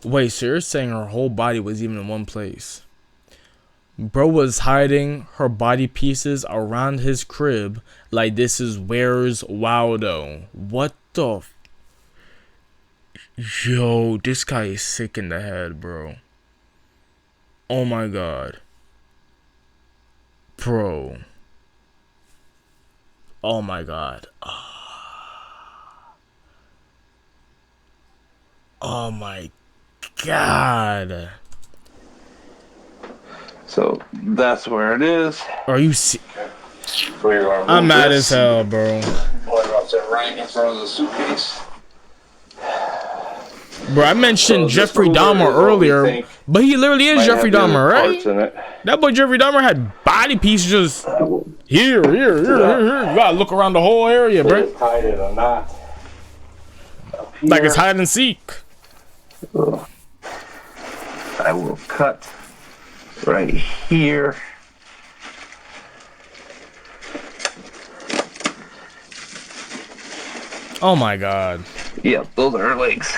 Wait, so you're saying her whole body was even in one place? Bro was hiding her body pieces around his crib like this is Where's Waldo. What the Yo, this guy is sick in the head, bro. Oh my god. Bro. Oh my god. Oh my god. So that's where it is. Are you I'm mad as hell, bro. Right in front of the suitcase. Bro, I mentioned Jeffrey Dahmer earlier, but he literally is Jeffrey Dahmer, right? That boy Jeffrey Dahmer had body pieces just here. You gotta look around the whole area, bro. Hide it or not. Like it's hide and seek. I will cut right here. Oh my god. Yep, those are her legs.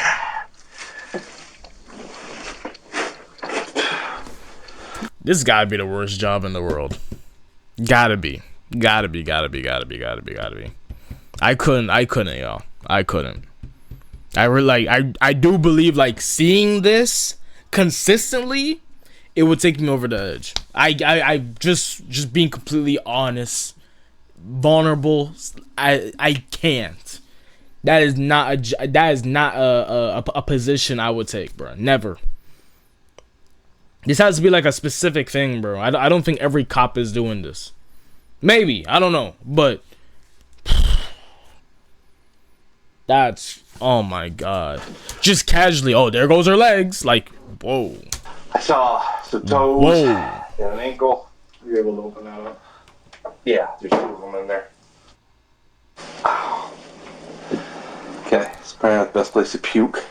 This gotta be the worst job in the world. Gotta be. I couldn't, y'all. I couldn't. I do believe like seeing this consistently, it would take me over the edge. I just being completely honest, vulnerable. I can't. That is not a position I would take, bro. Never. This has to be like a specific thing, bro. I don't think every cop is doing this. Maybe, I don't know, but that's, oh my god. Just casually, oh, there goes her legs. Like, whoa. I saw some toes. Whoa. And an ankle. Were you able to open that up? Yeah, there's 2 of them in there. Okay, it's probably not the best place to puke.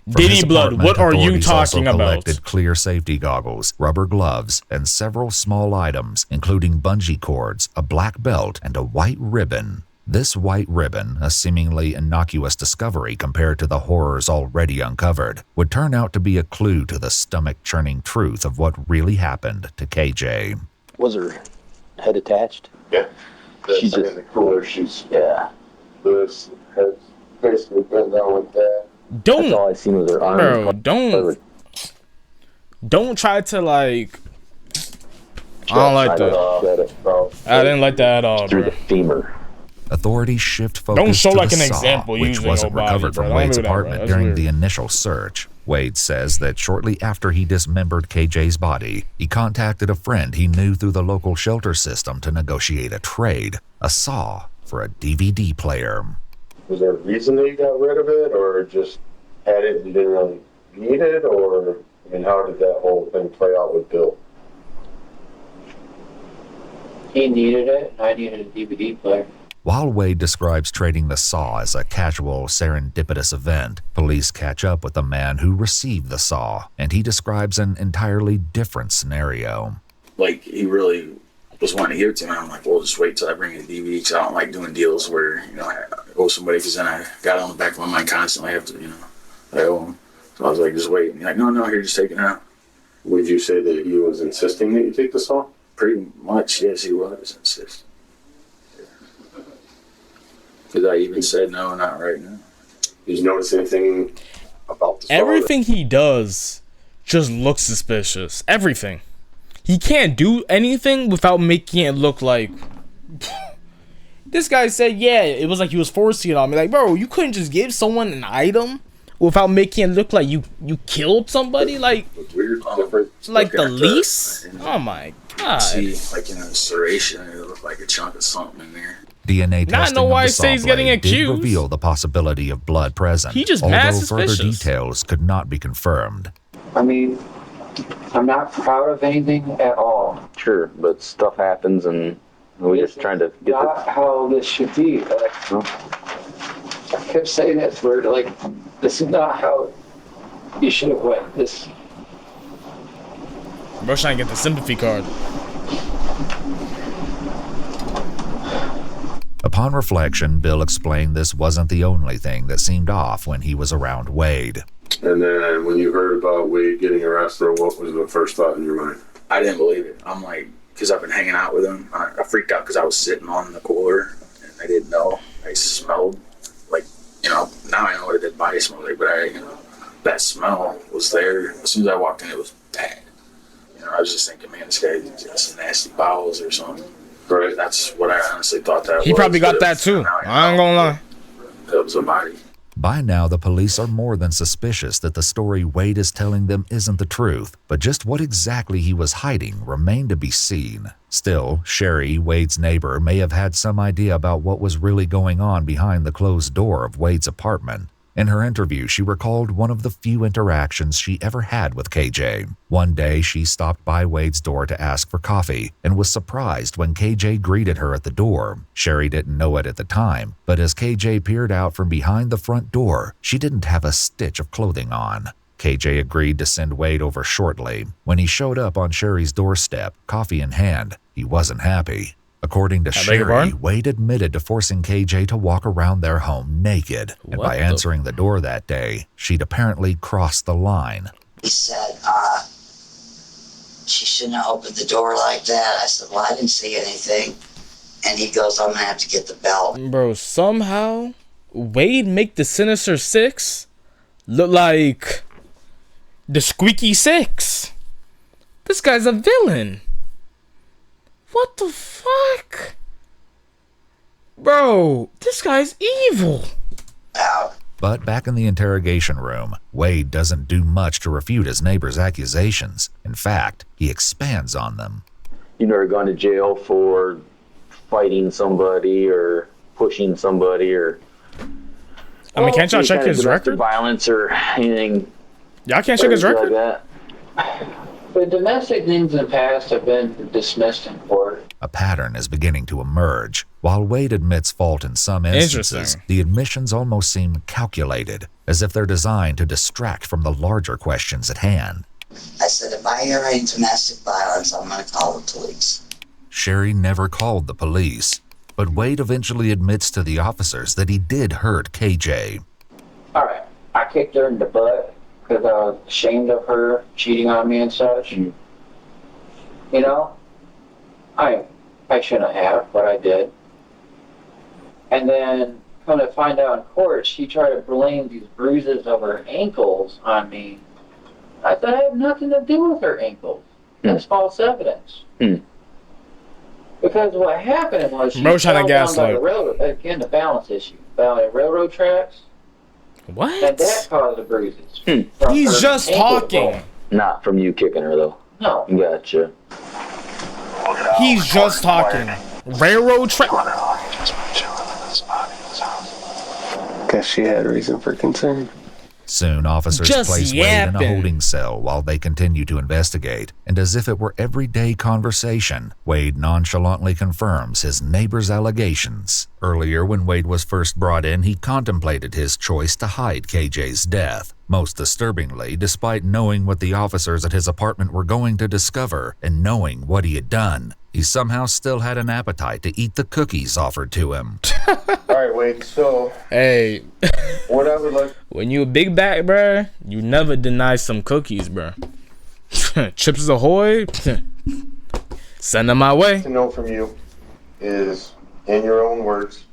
Diddy Blood, what are you talking about? Collected clear safety goggles, rubber gloves, and several small items, including bungee cords, a black belt, and a white ribbon. This white ribbon, a seemingly innocuous discovery compared to the horrors already uncovered, would turn out to be a clue to the stomach-churning truth of what really happened to KJ. Was her head attached? Yeah. She's in just, the cooler. She's yeah. Lewis has basically been down like that. That's all I seen was her arm. Bro, don't try to like. I don't like that. I didn't like that at all, Through bro. the femur. Authorities shift focus Don't show to like the an saw, example which using wasn't your body, recovered bro. from Don't Wade's do that, bro. apartment That's during weird. the initial search. Wade says that shortly after he dismembered KJ's body, he contacted a friend he knew through the local shelter system to negotiate a trade, a saw for a DVD player. Was there a reason that you got rid of it, or just had it and you didn't really need it, or I mean, how did that whole thing play out with Bill? He needed it, and I needed a DVD player. While Wade describes trading the saw as a casual, serendipitous event, police catch up with the man who received the saw, and he describes an entirely different scenario. Like, he really was wanting to give it to me. I'm like, well, just wait till I bring you the DVD, because I don't like doing deals where, you know, I owe somebody, because then I got it on the back of my mind constantly. I have to, you know, I owe them. So I was like, just wait. And he's like, no, here, just take it out. Would you say that he was insisting that you take the saw? Pretty much, yes, he was insisting. Because I even said, no, not right now. Did you notice anything about the saw? Everything he does just looks suspicious. Everything. He can't do anything without making it look like. This guy said, yeah, it was like he was forcing it on me. Like, bro, you couldn't just give someone an item without making it look like you killed somebody. Like, weird, different. Like the lease. Oh my god. See, like in a serration, it looked like a chunk of something in there. DNA testing know why of the saw he's getting blade did accused. reveal the possibility of blood present, He just although mad further suspicious. details could not be confirmed. I mean, I'm not proud of anything at all. Sure, but stuff happens, and we're just trying to get Not how this should be. Like, I kept saying this word, like, this is not how you should have went. This. Bro, trying to get the sympathy card. Upon reflection, Bill explained this wasn't the only thing that seemed off when he was around Wade. And then when you heard about Wade getting arrested, what was the first thought in your mind? I didn't believe it. I'm like, because I've been hanging out with him. I freaked out because I was sitting on the cooler and I didn't know. I smelled like, you know, now I know what a dead body smells like, but that smell was there. As soon as I walked in, it was bad. You know, I was just thinking, man, this guy's got some nasty bowels or something. Right. That's what I honestly thought that was. He probably got that too. I ain't gonna lie. That was a body. By now, the police are more than suspicious that the story Wade is telling them isn't the truth, but just what exactly he was hiding remained to be seen. Still, Sherry, Wade's neighbor, may have had some idea about what was really going on behind the closed door of Wade's apartment. In her interview, she recalled one of the few interactions she ever had with KJ. One day, she stopped by Wade's door to ask for coffee and was surprised when KJ greeted her at the door. Sherry didn't know it at the time, but as KJ peered out from behind the front door, she didn't have a stitch of clothing on. KJ agreed to send Wade over shortly. When he showed up on Sherry's doorstep, coffee in hand, he wasn't happy. According to Sherry, Wade admitted to forcing KJ to walk around their home naked, and by answering the door that day, she'd apparently crossed the line. He said, she shouldn't have opened the door like that. I said, well, I didn't see anything. And he goes, I'm gonna have to get the belt. Bro, somehow, Wade make the Sinister Six look like the Squeaky Six. This guy's a villain. What the fuck? Bro, this guy's evil. But back in the interrogation room, Wade doesn't do much to refute his neighbor's accusations. In fact, he expands on them. You never gone to jail for fighting somebody or pushing somebody or... I mean, can't y'all check his record? Violence or anything. Y'all can't check his record? Like that. But domestic things in the past have been dismissed in court. A pattern is beginning to emerge. While Wade admits fault in some instances, the admissions almost seem calculated, as if they're designed to distract from the larger questions at hand. I said, if I hear any domestic violence, I'm going to call the police. Sherry never called the police, but Wade eventually admits to the officers that he did hurt KJ. All right, I kicked her in the butt because I was ashamed of her cheating on me and such. You know, I shouldn't have, but I did. And then, come to find out in court, she tried to blame these bruises of her ankles on me. I thought I had nothing to do with her ankles. That's false evidence. Because what happened was she fell down by the railroad. Again, the balance issue. By the railroad tracks. What? And that caused the bruises. He's just talking. Not from you kicking her, though. No. Gotcha. He's just talking. Railroad track. Guess she had reason for concern. Soon, officers place Wade in a holding cell while they continue to investigate. And as if it were everyday conversation, Wade nonchalantly confirms his neighbor's allegations. Earlier, when Wade was first brought in, he contemplated his choice to hide KJ's death. Most disturbingly, despite knowing what the officers at his apartment were going to discover and knowing what he had done, he somehow still had an appetite to eat the cookies offered to him. Alright, Wade, so... Hey. What I would like... When you a big back, bruh, you never deny some cookies, bruh. Chips Ahoy, send them my way. To know from you is, in your own words...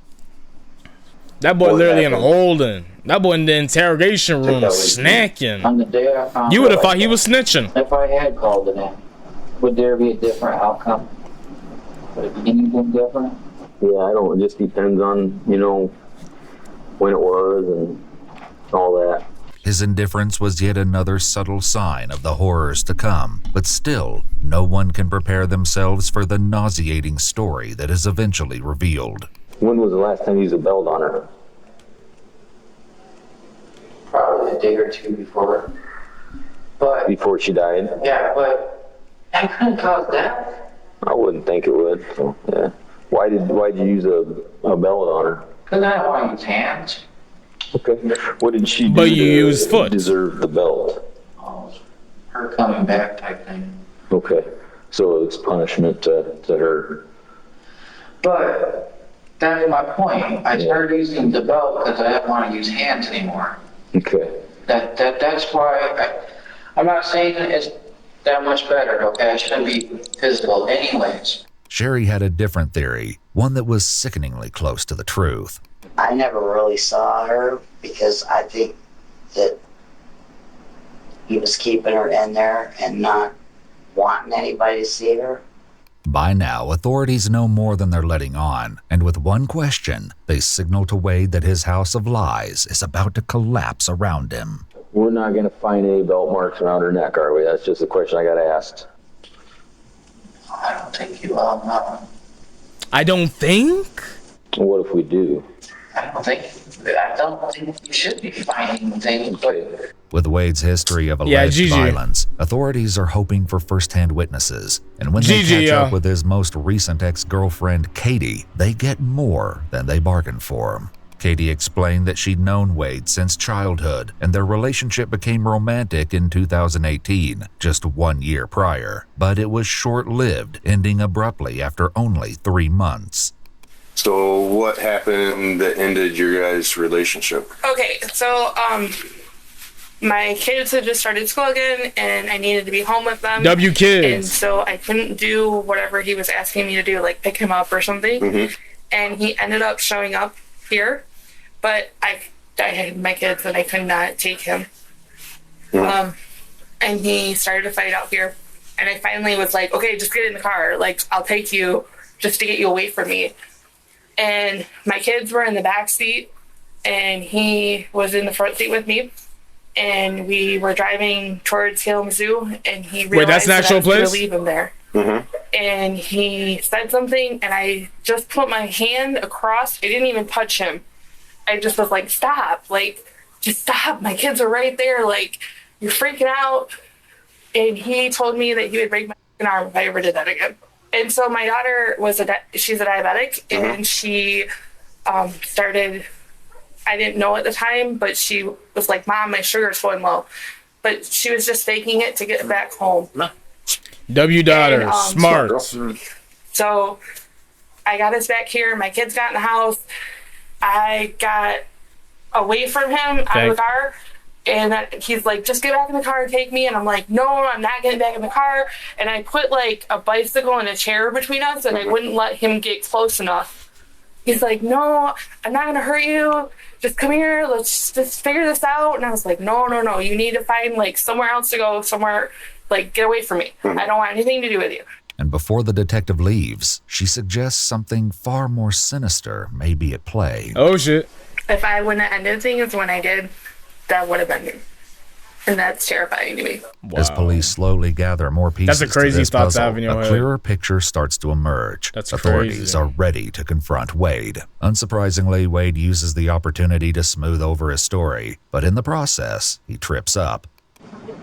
That boy literally in holding. That boy in the interrogation room snacking. On the day I found you would have thought he was snitching. If I had called it in, would there be a different outcome? Would it be anything different? Yeah, I don't. It just depends on, you know, when it was and all that. His indifference was yet another subtle sign of the horrors to come, but still, no one can prepare themselves for the nauseating story that is eventually revealed. When was the last time you used a belt on her? Probably a day or two before. But before she died? Yeah, but that couldn't cause death. I wouldn't think it would. So, yeah. Why'd you use a belt on her? Because I don't want to use hands. Okay. What did she do but you used foot. Deserve the belt? Oh, her coming back type thing. Okay. So it's punishment to her. But that's my point. I started using the belt because I didn't want to use hands anymore. Okay. That's why I'm not saying it's that much better, okay? I shouldn't be physical anyways. Sherry had a different theory, one that was sickeningly close to the truth. I never really saw her because I think that he was keeping her in there and not wanting anybody to see her. By now, authorities know more than they're letting on, and with one question, they signal to Wade that his house of lies is about to collapse around him. We're not going to find any belt marks around her neck, are we? That's just a question I got asked. I don't think you all know. I don't think? What if we do? I don't think you should be finding things, but... With Wade's history of alleged violence, authorities are hoping for first-hand witnesses. And when they catch up with his most recent ex-girlfriend, Katie, they get more than they bargained for. Katie explained that she'd known Wade since childhood, and their relationship became romantic in 2018, just 1 year prior. But it was short-lived, ending abruptly after only 3 months. So what happened that ended your guys' relationship? Okay, so my kids had just started school again, and I needed to be home with them. W kids. And so I couldn't do whatever he was asking me to do, like pick him up or something. Mm-hmm. And he ended up showing up here, but I had my kids and I could not take him. Mm-hmm. And he started to fight out here, and I finally was like, okay, just get in the car. Like, I'll take you just to get you away from me. and my kids were in the back seat, and he was in the front seat with me. And we were driving towards Kalamazoo, and he realized that's an that I actual was going to place? leave him there. And he said something, and I just put my hand across. I didn't even touch him. I just was like, stop. Like, just stop. My kids are right there. Like, you're freaking out. And he told me that he would break my arm if I ever did that again. And so my daughter was she's a diabetic, and she started, I didn't know at the time, but she was like, Mom, my sugar's going low. But she was just faking it to get back home. W daughter, And, smart. So I got us back here. My kids got in the house. I got away from him out of the car. And he's like, just get back in the car and take me. And I'm like, no, I'm not getting back in the car. And I put like a bicycle and a chair between us, and I wouldn't let him get close enough. He's like, no, I'm not going to hurt you. Just come here. Let's just figure this out. And I was like, no. You need to find like somewhere else to go, somewhere, like, get away from me. I don't want anything to do with you. And before the detective leaves, she suggests something far more sinister may be at play. Oh, shit. If I wouldn't have ended things when I did, that would have been me. And that's terrifying to me. As police slowly gather more pieces That's a crazy to this thought to puzzle, have in your a head. clearer picture starts to emerge. That's Authorities crazy. are ready to confront Wade. Unsurprisingly, Wade uses the opportunity to smooth over his story, but in the process, he trips up.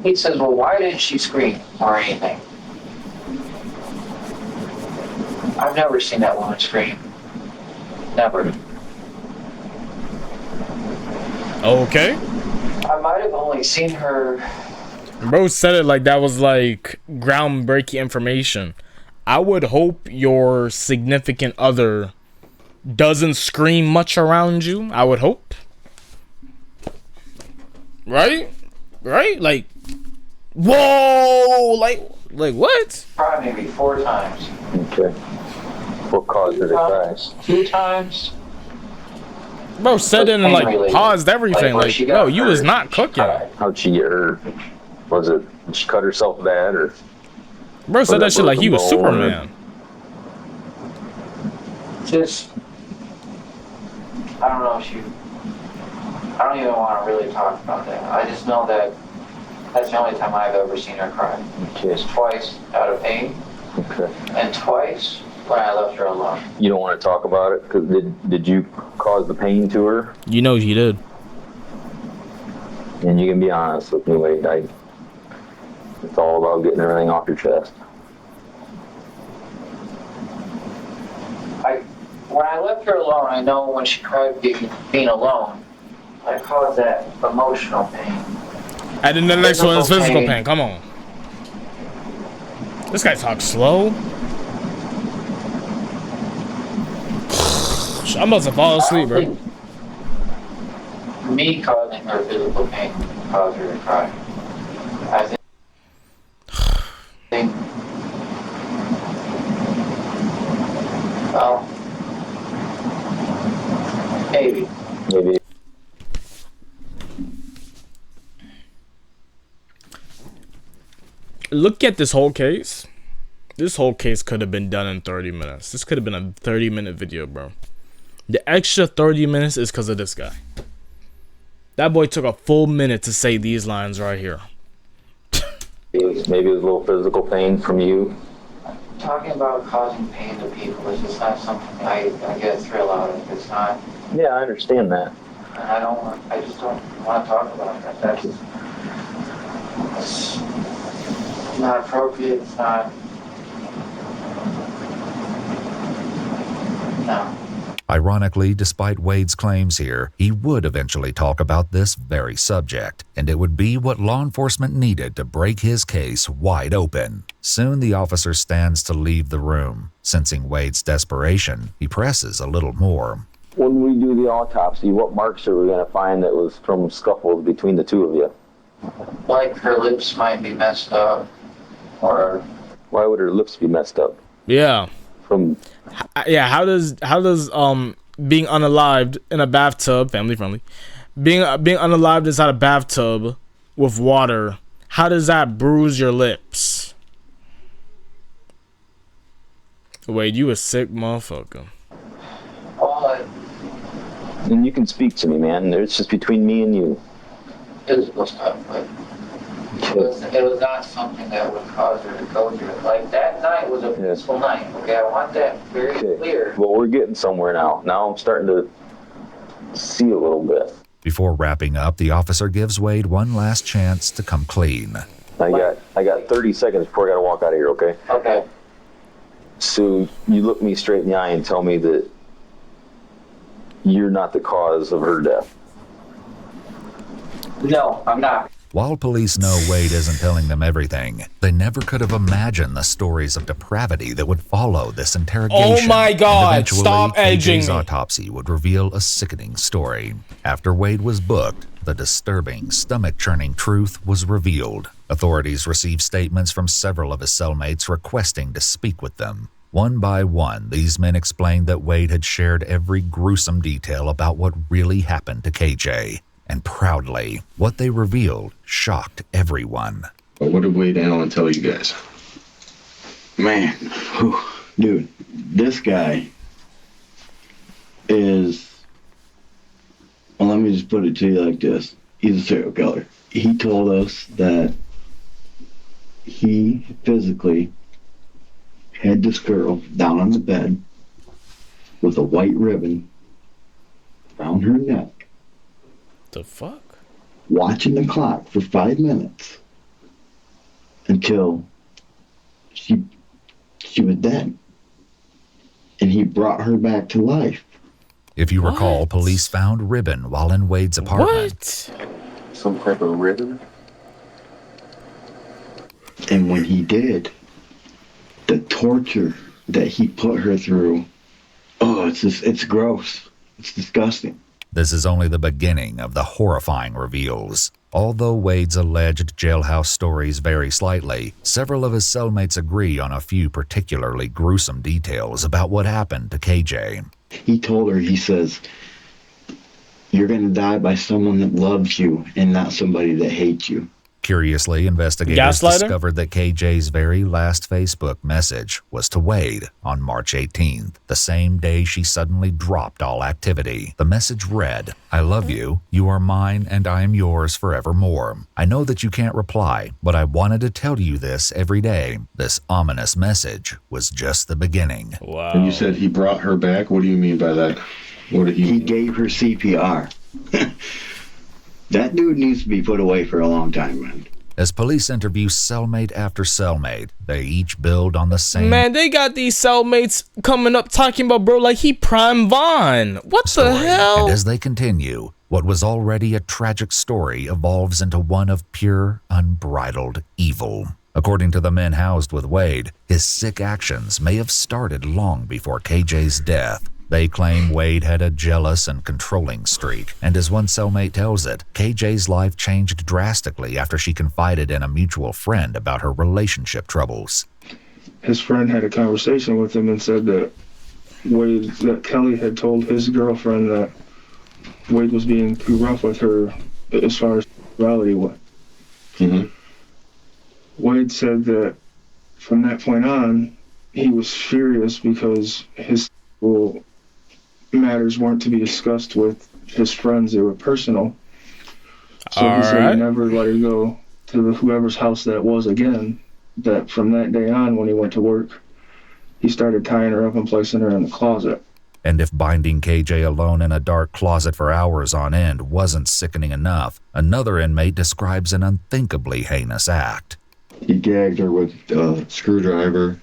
He says, well, why didn't she scream or anything? I've never seen that woman scream. Never. Okay. I might have only seen her. Bro said it like that was like groundbreaking information. I would hope your significant other doesn't scream much around you. I would hope. Right? Like, whoa! Like what? Probably maybe 4 times. Okay. What caused her to cry? 2 times. Bro said it and like paused everything. Like, Like, bro, you was not cooking. How'd she get hurt? Was it, did she cut herself bad, or? Bro said that shit like he was broken bone, Superman. Just, I don't know if she. I don't even want to really talk about that. I just know that that's the only time I've ever seen her cry. Okay. It's twice out of pain, Okay. and twice when I left her alone. You don't want to talk about it, because did you cause the pain to her? You know he did. And you can be honest with me, Wade. It's all about getting everything off your chest. When I left her alone, I know when she cried being alone, I caused that emotional pain. And then the next one is physical pain. Come on. This guy talks slow. I'm about to fall asleep, bro. Me causing her physical pain caused her to cry. I think well, maybe. Look at this whole case. This whole case could have been done in 30 minutes. This could have been a 30-minute video, bro. The extra 30 minutes is because of this guy. That boy took a full minute to say these lines right here. Maybe it was a little physical pain from you. Talking about causing pain to people is just not something I get a thrill out of. It's not. Yeah, I understand that. And I just don't want to talk about that. It's not appropriate. It's not. No. Ironically, despite Wade's claims here, he would eventually talk about this very subject, and it would be what law enforcement needed to break his case wide open. Soon the officer stands to leave the room. Sensing Wade's desperation, he presses a little more. When we do the autopsy, what marks are we going to find that was from scuffles between the two of you? Like her lips might be messed up, or why would her lips be messed up? Yeah. From how does being unalived in a bathtub, family friendly, being unalived inside a bathtub with water, how does that bruise your lips? Wait, you a sick motherfucker. well, And you can speak to me, man. It's just between me and you. It was supposed to but it was not something that would cause her to go through it. Like, that night was a peaceful night, okay? I want that very clear. Well, we're getting somewhere now. Now I'm starting to see a little bit. Before wrapping up, the officer gives Wade one last chance to come clean. I got 30 seconds before I gotta walk out of here, okay? Okay. So you look me straight in the eye and tell me that you're not the cause of her death. No, I'm not. While police know Wade isn't telling them everything, they never could have imagined the stories of depravity that would follow this interrogation. Oh my God, And eventually, stop edging KJ's me. autopsy would reveal a sickening story. After Wade was booked, the disturbing, stomach-churning truth was revealed. Authorities received statements from several of his cellmates requesting to speak with them. One by one, these men explained that Wade had shared every gruesome detail about what really happened to KJ. And proudly, what they revealed shocked everyone. What did Wade Allen tell you guys? Man, whew, dude, this guy is, well, let me just put it to you like this. He's a serial killer. He told us that he physically had this girl down on the bed with a white ribbon around her neck, the fuck? watching the clock for 5 minutes until she was dead. And he brought her back to life. If you recall, police found ribbon while in Wade's apartment. Some type of ribbon? And when he did, the torture that he put her through, oh, it's gross. It's disgusting. This is only the beginning of the horrifying reveals. Although Wade's alleged jailhouse stories vary slightly, several of his cellmates agree on a few particularly gruesome details about what happened to KJ. He told her, he says, you're going to die by someone that loves you and not somebody that hates you. Curiously, investigators Gaslighter? discovered that KJ's very last Facebook message was to Wade on March 18th, the same day she suddenly dropped all activity. The message read, I love you, you are mine, and I am yours forevermore. I know that you can't reply, but I wanted to tell you this every day. This ominous message was just the beginning. Wow. And you said he brought her back? What do you mean by that? What did He gave her CPR. That dude needs to be put away for a long time, man. As police interview cellmate after cellmate, they each build on the same Man, they got these cellmates coming up talking about bro like he Prime Vaughn. What story. the hell? And as they continue, what was already a tragic story evolves into one of pure, unbridled evil. According to the men housed with Wade, his sick actions may have started long before KJ's death. They claim Wade had a jealous and controlling streak, and as one cellmate tells it, KJ's life changed drastically after she confided in a mutual friend about her relationship troubles. His friend had a conversation with him and said that that Kelly had told his girlfriend that Wade was being too rough with her as far as sexuality went. Mm-hmm. Wade said that from that point on, he was furious because his sexual matters weren't to be discussed with his friends. They were personal. So he said he never let her go to whoever's house that was again. That from that day on, when he went to work, he started tying her up and placing her in the closet. And if binding KJ alone in a dark closet for hours on end wasn't sickening enough, another inmate describes an unthinkably heinous act. He gagged her with a screwdriver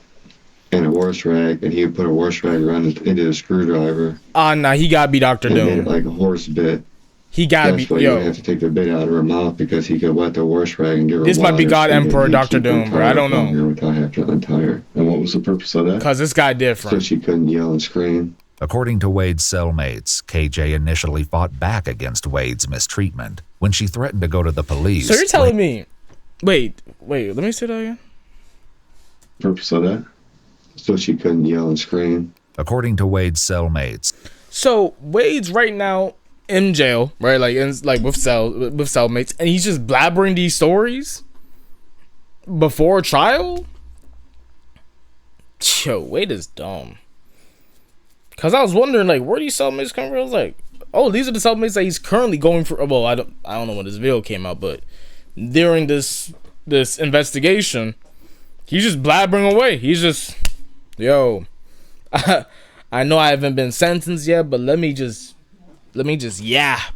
and a wash rag, and he would put a wash rag around into the screwdriver. Nah, he gotta be Dr. And Doom. made it like a horse bit. He gotta That's be, why yo. you have to take the bit out of her mouth, because he could wet the wash rag and give her This might be water, God so Emperor he Dr. keep Doom, her bro. I don't know. longer without having to untie her. And what was the purpose of that? Cause this guy different. So she couldn't yell and scream. According to Wade's cellmates, KJ initially fought back against Wade's mistreatment. When she threatened to go to the police... So you're telling me... Wait, let me say that again. Purpose of that? So she couldn't yell and scream. According to Wade's cellmates... So Wade's right now in jail, right? Like with cellmates, and he's just blabbering these stories before trial. Yo, Wade is dumb. Cause I was wondering, like, where these cellmates come from? I was like, oh, these are the cellmates that he's currently going for. Well, I don't know when this video came out, but during this investigation, he's just blabbering away. He's just, yo, I know I haven't been sentenced yet, but let me just yap.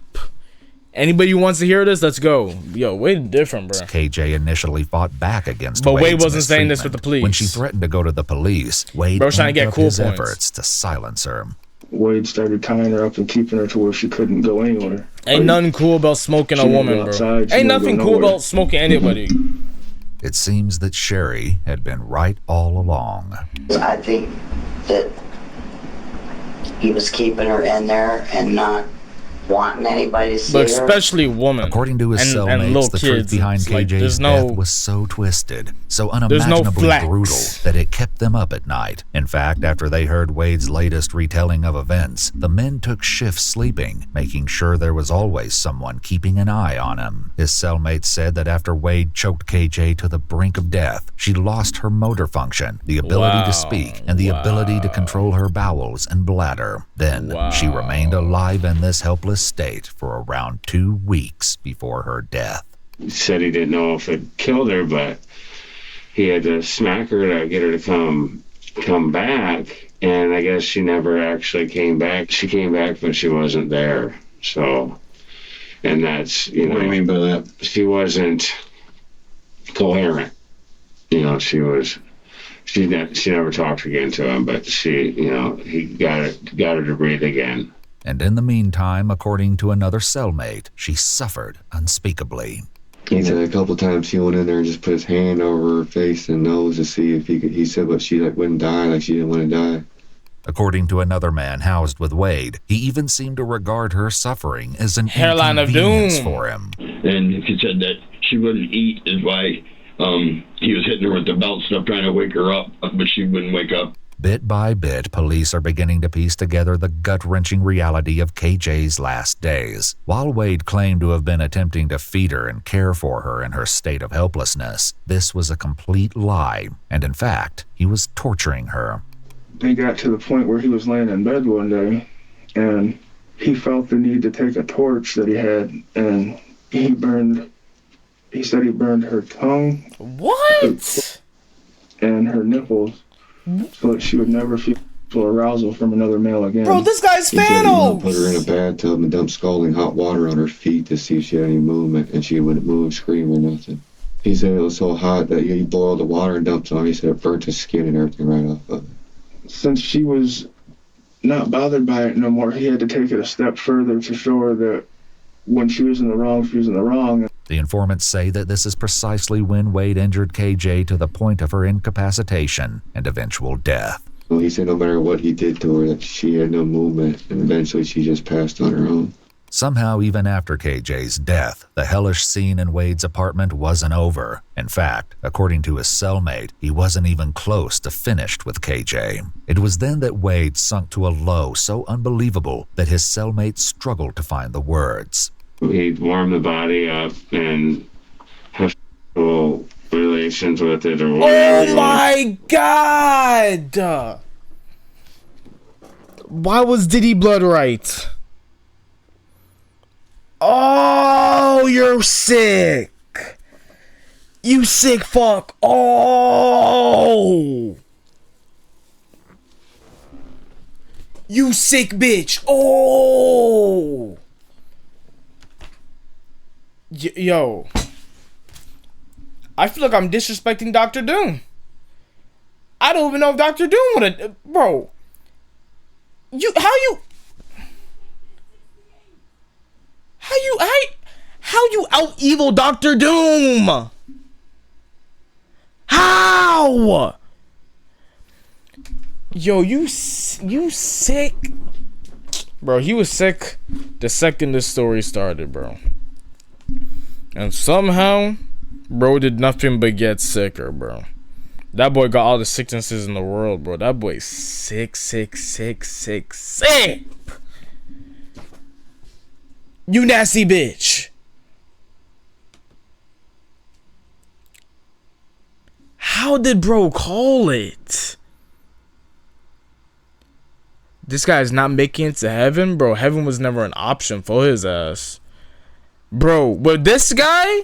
Anybody who wants to hear this, let's go. Yo, Wade different, bro. KJ initially fought back against but Wade Wade's wasn't saying this with the police. When she threatened to go to the police, Wade Bro's trying to get amped up cool his points. efforts to silence her. Wade started tying her up and keeping her to where she couldn't go anywhere. Ain't nothing cool about smoking a woman, bro. Ain't nothing cool about smoking anybody. It seems that Sherry had been right all along. I think that he was keeping her in there and not wanting anybody to see But her. especially women. According to his and cellmates, little the kids, truth behind it's like, KJ's there's death was so twisted, so unimaginably flex. brutal, that it kept them up at night. In fact, after they heard Wade's latest retelling of events, the men took shifts sleeping, making sure there was always someone keeping an eye on him. His cellmate said that after Wade choked KJ to the brink of death, she lost her motor function, the ability to speak, and the ability to control her bowels and bladder. Then, she remained alive in this helpless state for around 2 weeks before her death. He said he didn't know if it killed her, but he had to smack her to get her to come back, and I guess she never actually came back. She came back, but she wasn't there. So, and that's, you know, what do you mean by that? She wasn't coherent. You know, she never talked again to him, but she, you know, he got her to breathe again. And in the meantime, according to another cellmate, she suffered unspeakably. He said a couple times he went in there and just put his hand over her face and nose to see if he could. He said, but she wouldn't die, like she didn't want to die. According to another man housed with Wade, he even seemed to regard her suffering as an hairline of inconvenience doom for him. And he said that she wouldn't eat is why he was hitting her with the belt stuff, trying to wake her up, but she wouldn't wake up. Bit by bit, police are beginning to piece together the gut-wrenching reality of KJ's last days. While Wade claimed to have been attempting to feed her and care for her in her state of helplessness, this was a complete lie, and in fact, he was torturing her. They got to the point where he was laying in bed one day, and he felt the need to take a torch that he had, and he said he burned her tongue. What? And her nipples, so that she would never feel arousal from another male again. Bro, this guy's He said he Thanos! put her in a bathtub and dumped scalding hot water on her feet to see if she had any movement, and she wouldn't move, scream, or nothing. He said it was so hot that he boiled the water and dumped it on her. He said it burnt his skin and everything right off of it. Since she was not bothered by it no more, he had to take it a step further to show her that when she was in the wrong, she was in the wrong. The informants say that this is precisely when Wade injured KJ to the point of her incapacitation and eventual death. Well, he said no matter what he did to her, that she had no movement, and eventually she just passed on her own. Somehow, even after KJ's death, the hellish scene in Wade's apartment wasn't over. In fact, according to his cellmate, he wasn't even close to finished with KJ. It was then that Wade sunk to a low so unbelievable that his cellmate struggled to find the words. He'd warm the body up and have sexual relations with it or whatever. Oh my god! Why was Diddy Blood right? Oh, you're sick. You sick fuck. Oh. You sick bitch. Oh. Yo. I feel like I'm disrespecting Dr. Doom. I don't even know if Dr. Doom would have... Bro. How you out evil Dr. Doom? How? Yo, you sick? Bro, he was sick the second this story started, bro. And somehow, bro did nothing but get sicker, bro. That boy got all the sicknesses in the world, bro. That boy's sick. You nasty bitch. How did bro call it? This guy's not making it to heaven, bro. Heaven was never an option for his ass, bro. But this guy,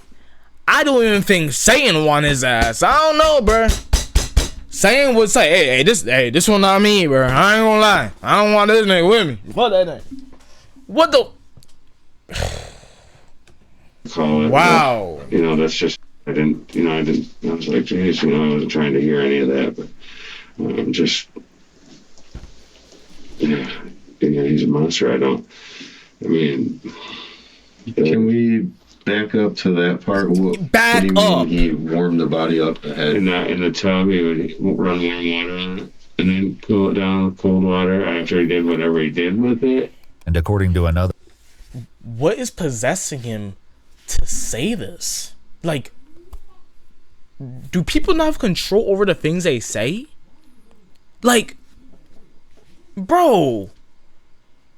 I don't even think Satan want his ass. I don't know, bro. Satan would say, hey, this one not me, bro. I ain't gonna lie. I don't want this nigga with me. Fuck that nigga. What the? Wow. You know, that's just, I was like, geez, I wasn't trying to hear any of that, but just, he's a monster. Can we back up to that part? What do you mean he warmed the body up ahead? In the tub, he would run warm water on it and then cool it down with cold water after he did whatever he did with it. And according to another, what is possessing him to say this? Like, do people not have control over the things they say? Like, bro,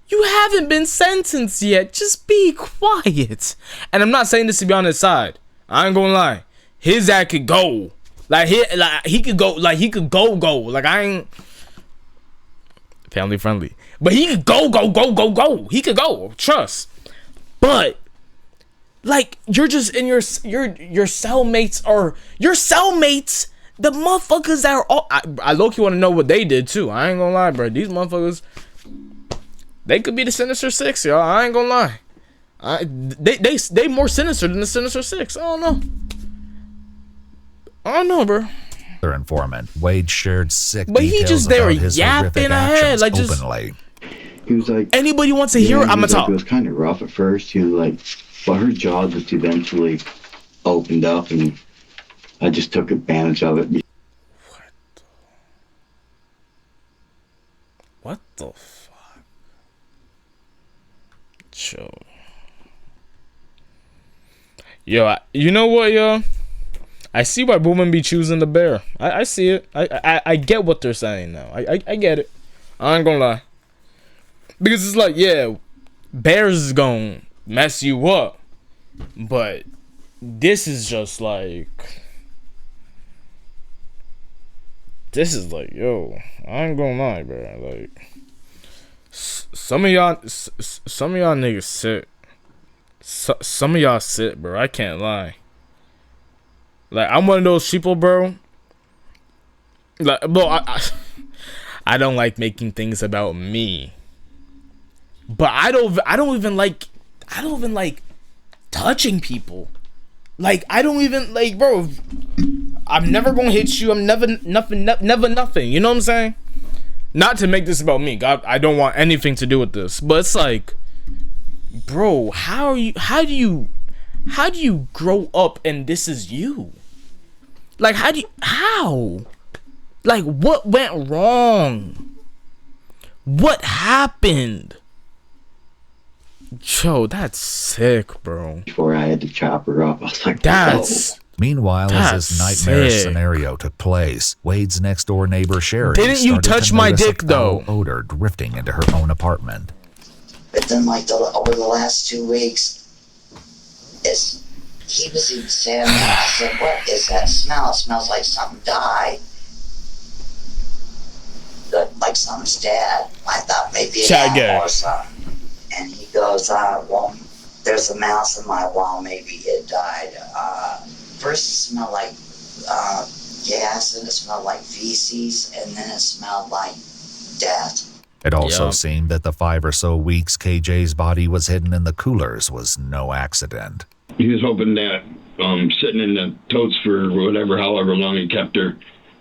you haven't been sentenced yet. Just be quiet. And I'm not saying this to be on his side. I ain't gonna lie. His ass could go. He could go. Like, I ain't family friendly. But he could go. He could go. Trust. But like, you're just in your cellmates are your cellmates. The motherfuckers that are all, I low-key want to know what they did too. I ain't gonna lie, bro. These motherfuckers, they could be the Sinister Six, y'all. I ain't gonna lie. They more sinister than the Sinister Six. I don't know, bro. Their informant, Wade, shared sick but he just there yapping ahead, like just openly. He was like, anybody wants to hear it, I'm gonna talk. It was kind of rough at first. He was like, but her jaw just eventually opened up, and I just took advantage of it. What the fuck? Chill. Yo, you know what, yo? I see why women be choosing the bear. I see it. I get what they're saying now. I get it. I ain't gonna lie. Because it's like, yeah, bears is gonna mess you up. But this is just like, yo, I ain't gonna lie, bro. Like, some of y'all niggas sick. Some of y'all sick, bro. I can't lie. Like, I'm one of those people, bro. Like, bro, I don't like making things about me. But I don't even like touching people. Like, I don't even, like, bro, I'm never gonna hit you. I'm never nothing. You know what I'm saying? Not to make this about me. God, I don't want anything to do with this. But it's like, bro, how do you grow up and this is you? Like, how? Like, what went wrong? What happened? Yo, that's sick, bro. Before I had to chop her up, I was like, that's... Meanwhile, as this nightmarish scenario took place, Wade's next door neighbor Sherry didn't you touch my dick though? Odor drifting into her own apartment. But then, like, over the last 2 weeks, he was even saying that. I said, what is that smell? It smells like something died. Like something's dead. I thought maybe an animal or something. And he goes, well, there's a mouse in my wall. Maybe it died. First it smelled like gas, and it smelled like feces, and then it smelled like death. It also seemed that the 5 or so weeks KJ's body was hidden in the coolers was no accident. He was hoping that sitting in the totes for however long he kept her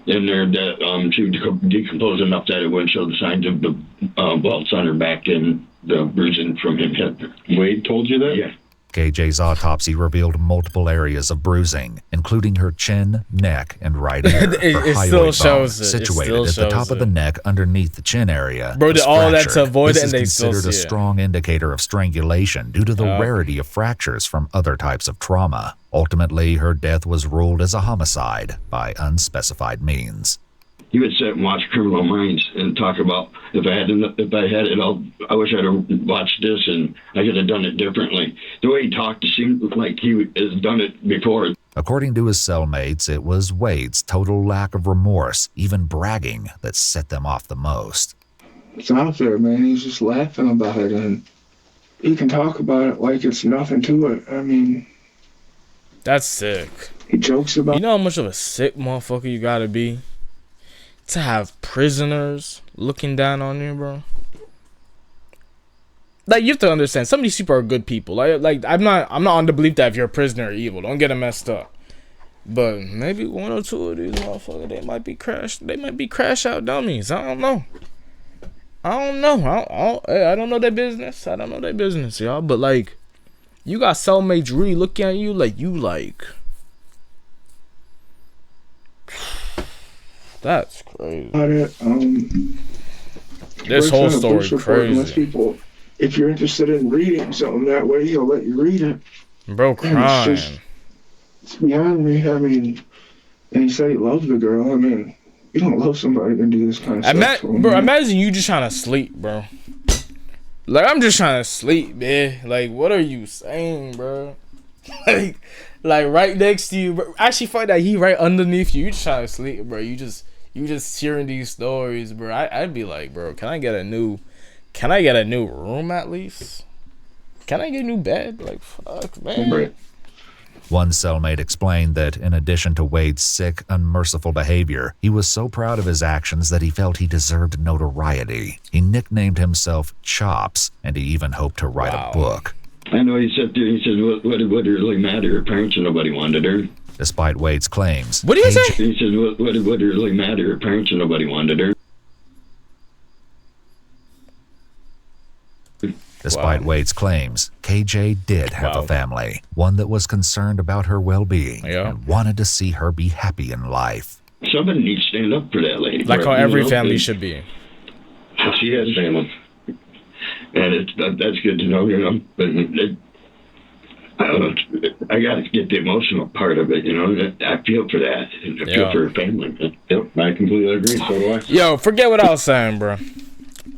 in there, that she would decompose enough that it wouldn't show the signs of the welts on her back and the bruising from him hitting her. Wade told you that? Yeah. KJ's autopsy revealed multiple areas of bruising, including her chin, neck, and right ear. Her hyoid bone, situated at the top of the neck underneath the chin area. Bro, did all that to avoid it, and they still see it. This is considered a strong indicator of strangulation due to the rarity of fractures from other types of trauma. Ultimately, her death was ruled as a homicide by unspecified means. He would sit and watch Criminal Minds and talk about, if I had it all, I wish I'd have watched this and I could have done it differently. The way he talked, it seemed like he has done it before. According to his cellmates, it was Wade's total lack of remorse, even bragging, that set them off the most. It's out there, man. He's just laughing about it, and he can talk about it like it's nothing to it. I mean, that's sick. He jokes about. You know how much of a sick motherfucker you gotta be to have prisoners looking down on you, bro. Like, you have to understand, some of these people are good people. Like I'm not on the belief that if you're a prisoner, you're evil. Don't get it messed up. But maybe one or two of these motherfuckers, they might be crash out dummies. I don't know. I don't know their business. I don't know their business, y'all. But like, you got cellmates really looking at you like you like. That's crazy. This whole story crazy. People, if you're interested in reading something that way, he'll let you read it. Bro, crying. It's beyond me. I mean, and he said he loves the girl. I mean, you don't love somebody to do this kind of stuff. Bro, imagine you just trying to sleep, bro. Like, I'm just trying to sleep, man. Like, what are you saying, bro? like right next to you, bro. Actually, fuck that. He right underneath you. You just trying to sleep, bro. You just hearing these stories, bro. I'd be like, bro, can I get a new room at least? Can I get a new bed? Like, fuck, man. One cellmate explained that in addition to Wade's sick, unmerciful behavior, he was so proud of his actions that he felt he deserved notoriety. He nicknamed himself Chops, and he even hoped to write a book. I know he said what did it really matter? Her parents and nobody wanted her. Despite Wade's claims. What do you say? He said what did it really matter? Her parents and nobody wanted her. Despite Wade's claims, KJ did have a family, one that was concerned about her well-being and wanted to see her be happy in life. Somebody needs to stand up for that lady. Like how every family should be. She has family. And that's good to know, you know. But I don't know. I got to get the emotional part of it, you know. I feel for that. And I feel for her family. Yep, I completely agree. So do I. Yo, forget what I was saying, bro.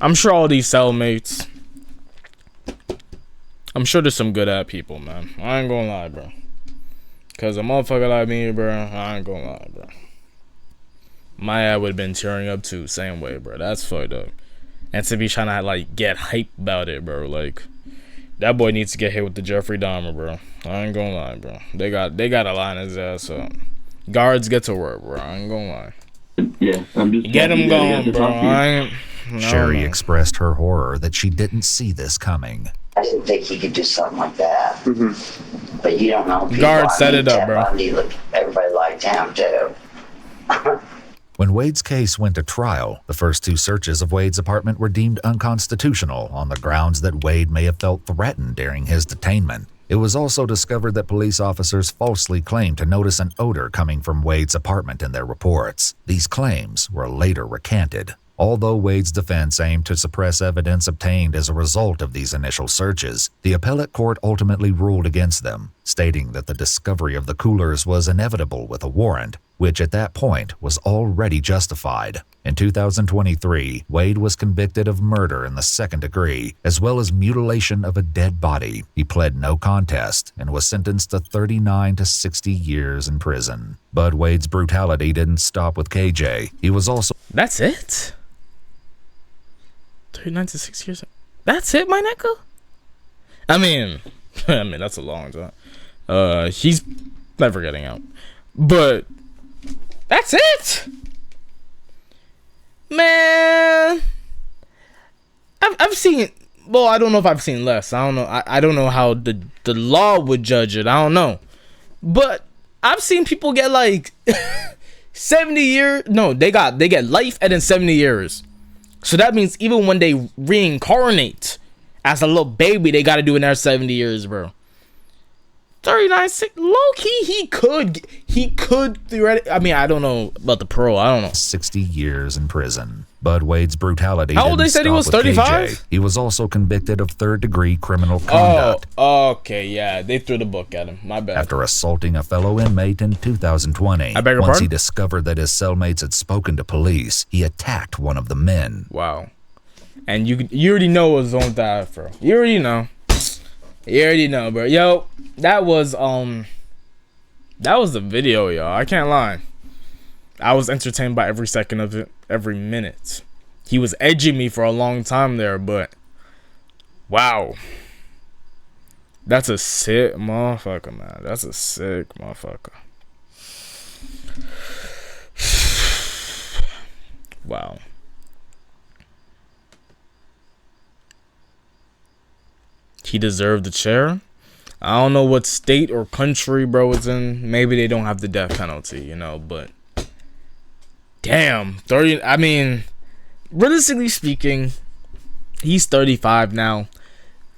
I'm sure all these cellmates, I'm sure there's some good at people, man. I ain't gonna lie, bro. Cause a motherfucker like me, bro, I ain't gonna lie, bro. My ad would have been tearing up too, same way, bro. That's fucked up. And to be trying to like get hype about it, bro. Like, that boy needs to get hit with the Jeffrey Dahmer, bro. I ain't gonna lie, bro. They got to line his ass up. Guards, get to work, bro. I ain't gonna lie. Yeah, I'm just get him going, bro. Sherry expressed her horror that she didn't see this coming. I didn't think he could do something like that. But you don't know. Guard set it up, bro. Everybody liked him too. When Wade's case went to trial, the first two searches of Wade's apartment were deemed unconstitutional on the grounds that Wade may have felt threatened during his detainment. It was also discovered that police officers falsely claimed to notice an odor coming from Wade's apartment in their reports. These claims were later recanted. Although Wade's defense aimed to suppress evidence obtained as a result of these initial searches, the appellate court ultimately ruled against them, stating that the discovery of the coolers was inevitable with a warrant, which at that point was already justified. In 2023, Wade was convicted of murder in the second degree, as well as mutilation of a dead body. He pled no contest and was sentenced to 39 to 60 years in prison. But Wade's brutality didn't stop with KJ. He was also... That's it? 39 to 6 years. That's it, my nigga? I mean, that's a long time. He's never getting out. But that's it? Man, I've seen, well, I don't know if I've seen less. I don't know. I don't know how the law would judge it. I don't know. But I've seen people get like 70 years. No, they get life and then 70 years. So that means even when they reincarnate as a little baby, they got to do another 70 years, bro. 39, low key, he could theoretically. I mean, I don't know about the parole. I don't know. 60 years in prison. But Wade's brutality. How old they said he was? 35. He was also convicted of third-degree criminal conduct. Oh, okay, yeah, they threw the book at him. My bad. After assaulting a fellow inmate in 2020. I beg your Once pardon? he discovered that his cellmates had spoken to police, he attacked one of the men. Wow. And you already know what was on that, bro. You already know. You already know, bro. Yo, that was the video, y'all. I can't lie. I was entertained by every second of it, every minute. he was edging me for a long time there, but wow. That's a sick motherfucker, man. That's a sick motherfucker. Wow. He deserved the chair. I don't know what state or country bro is in. Maybe they don't have the death penalty, you know, but damn, 30. I mean, realistically speaking, he's 35 now.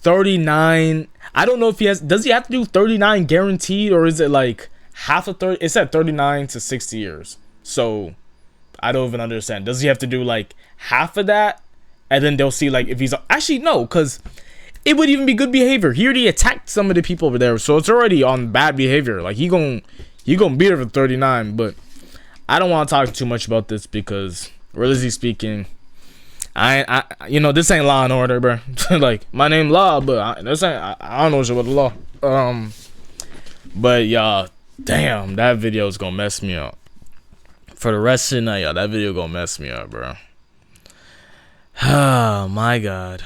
39. I don't know if he has. Does he have to do 39 guaranteed, or is it like half of 30? It's at 39 to 60 years. So I don't even understand. Does he have to do like half of that, and then they'll see like if he's actually no, because it would even be good behavior. He already attacked some of the people over there, so it's already on bad behavior. Like he gonna be there for 39. But I don't want to talk too much about this because, realistically speaking, I you know, this ain't Law and Order, bro. Like my name Law, but I don't know shit about the law. But y'all, damn, that video is gonna mess me up for the rest of the night. Y'all, that video gonna mess me up, bro. Oh my God.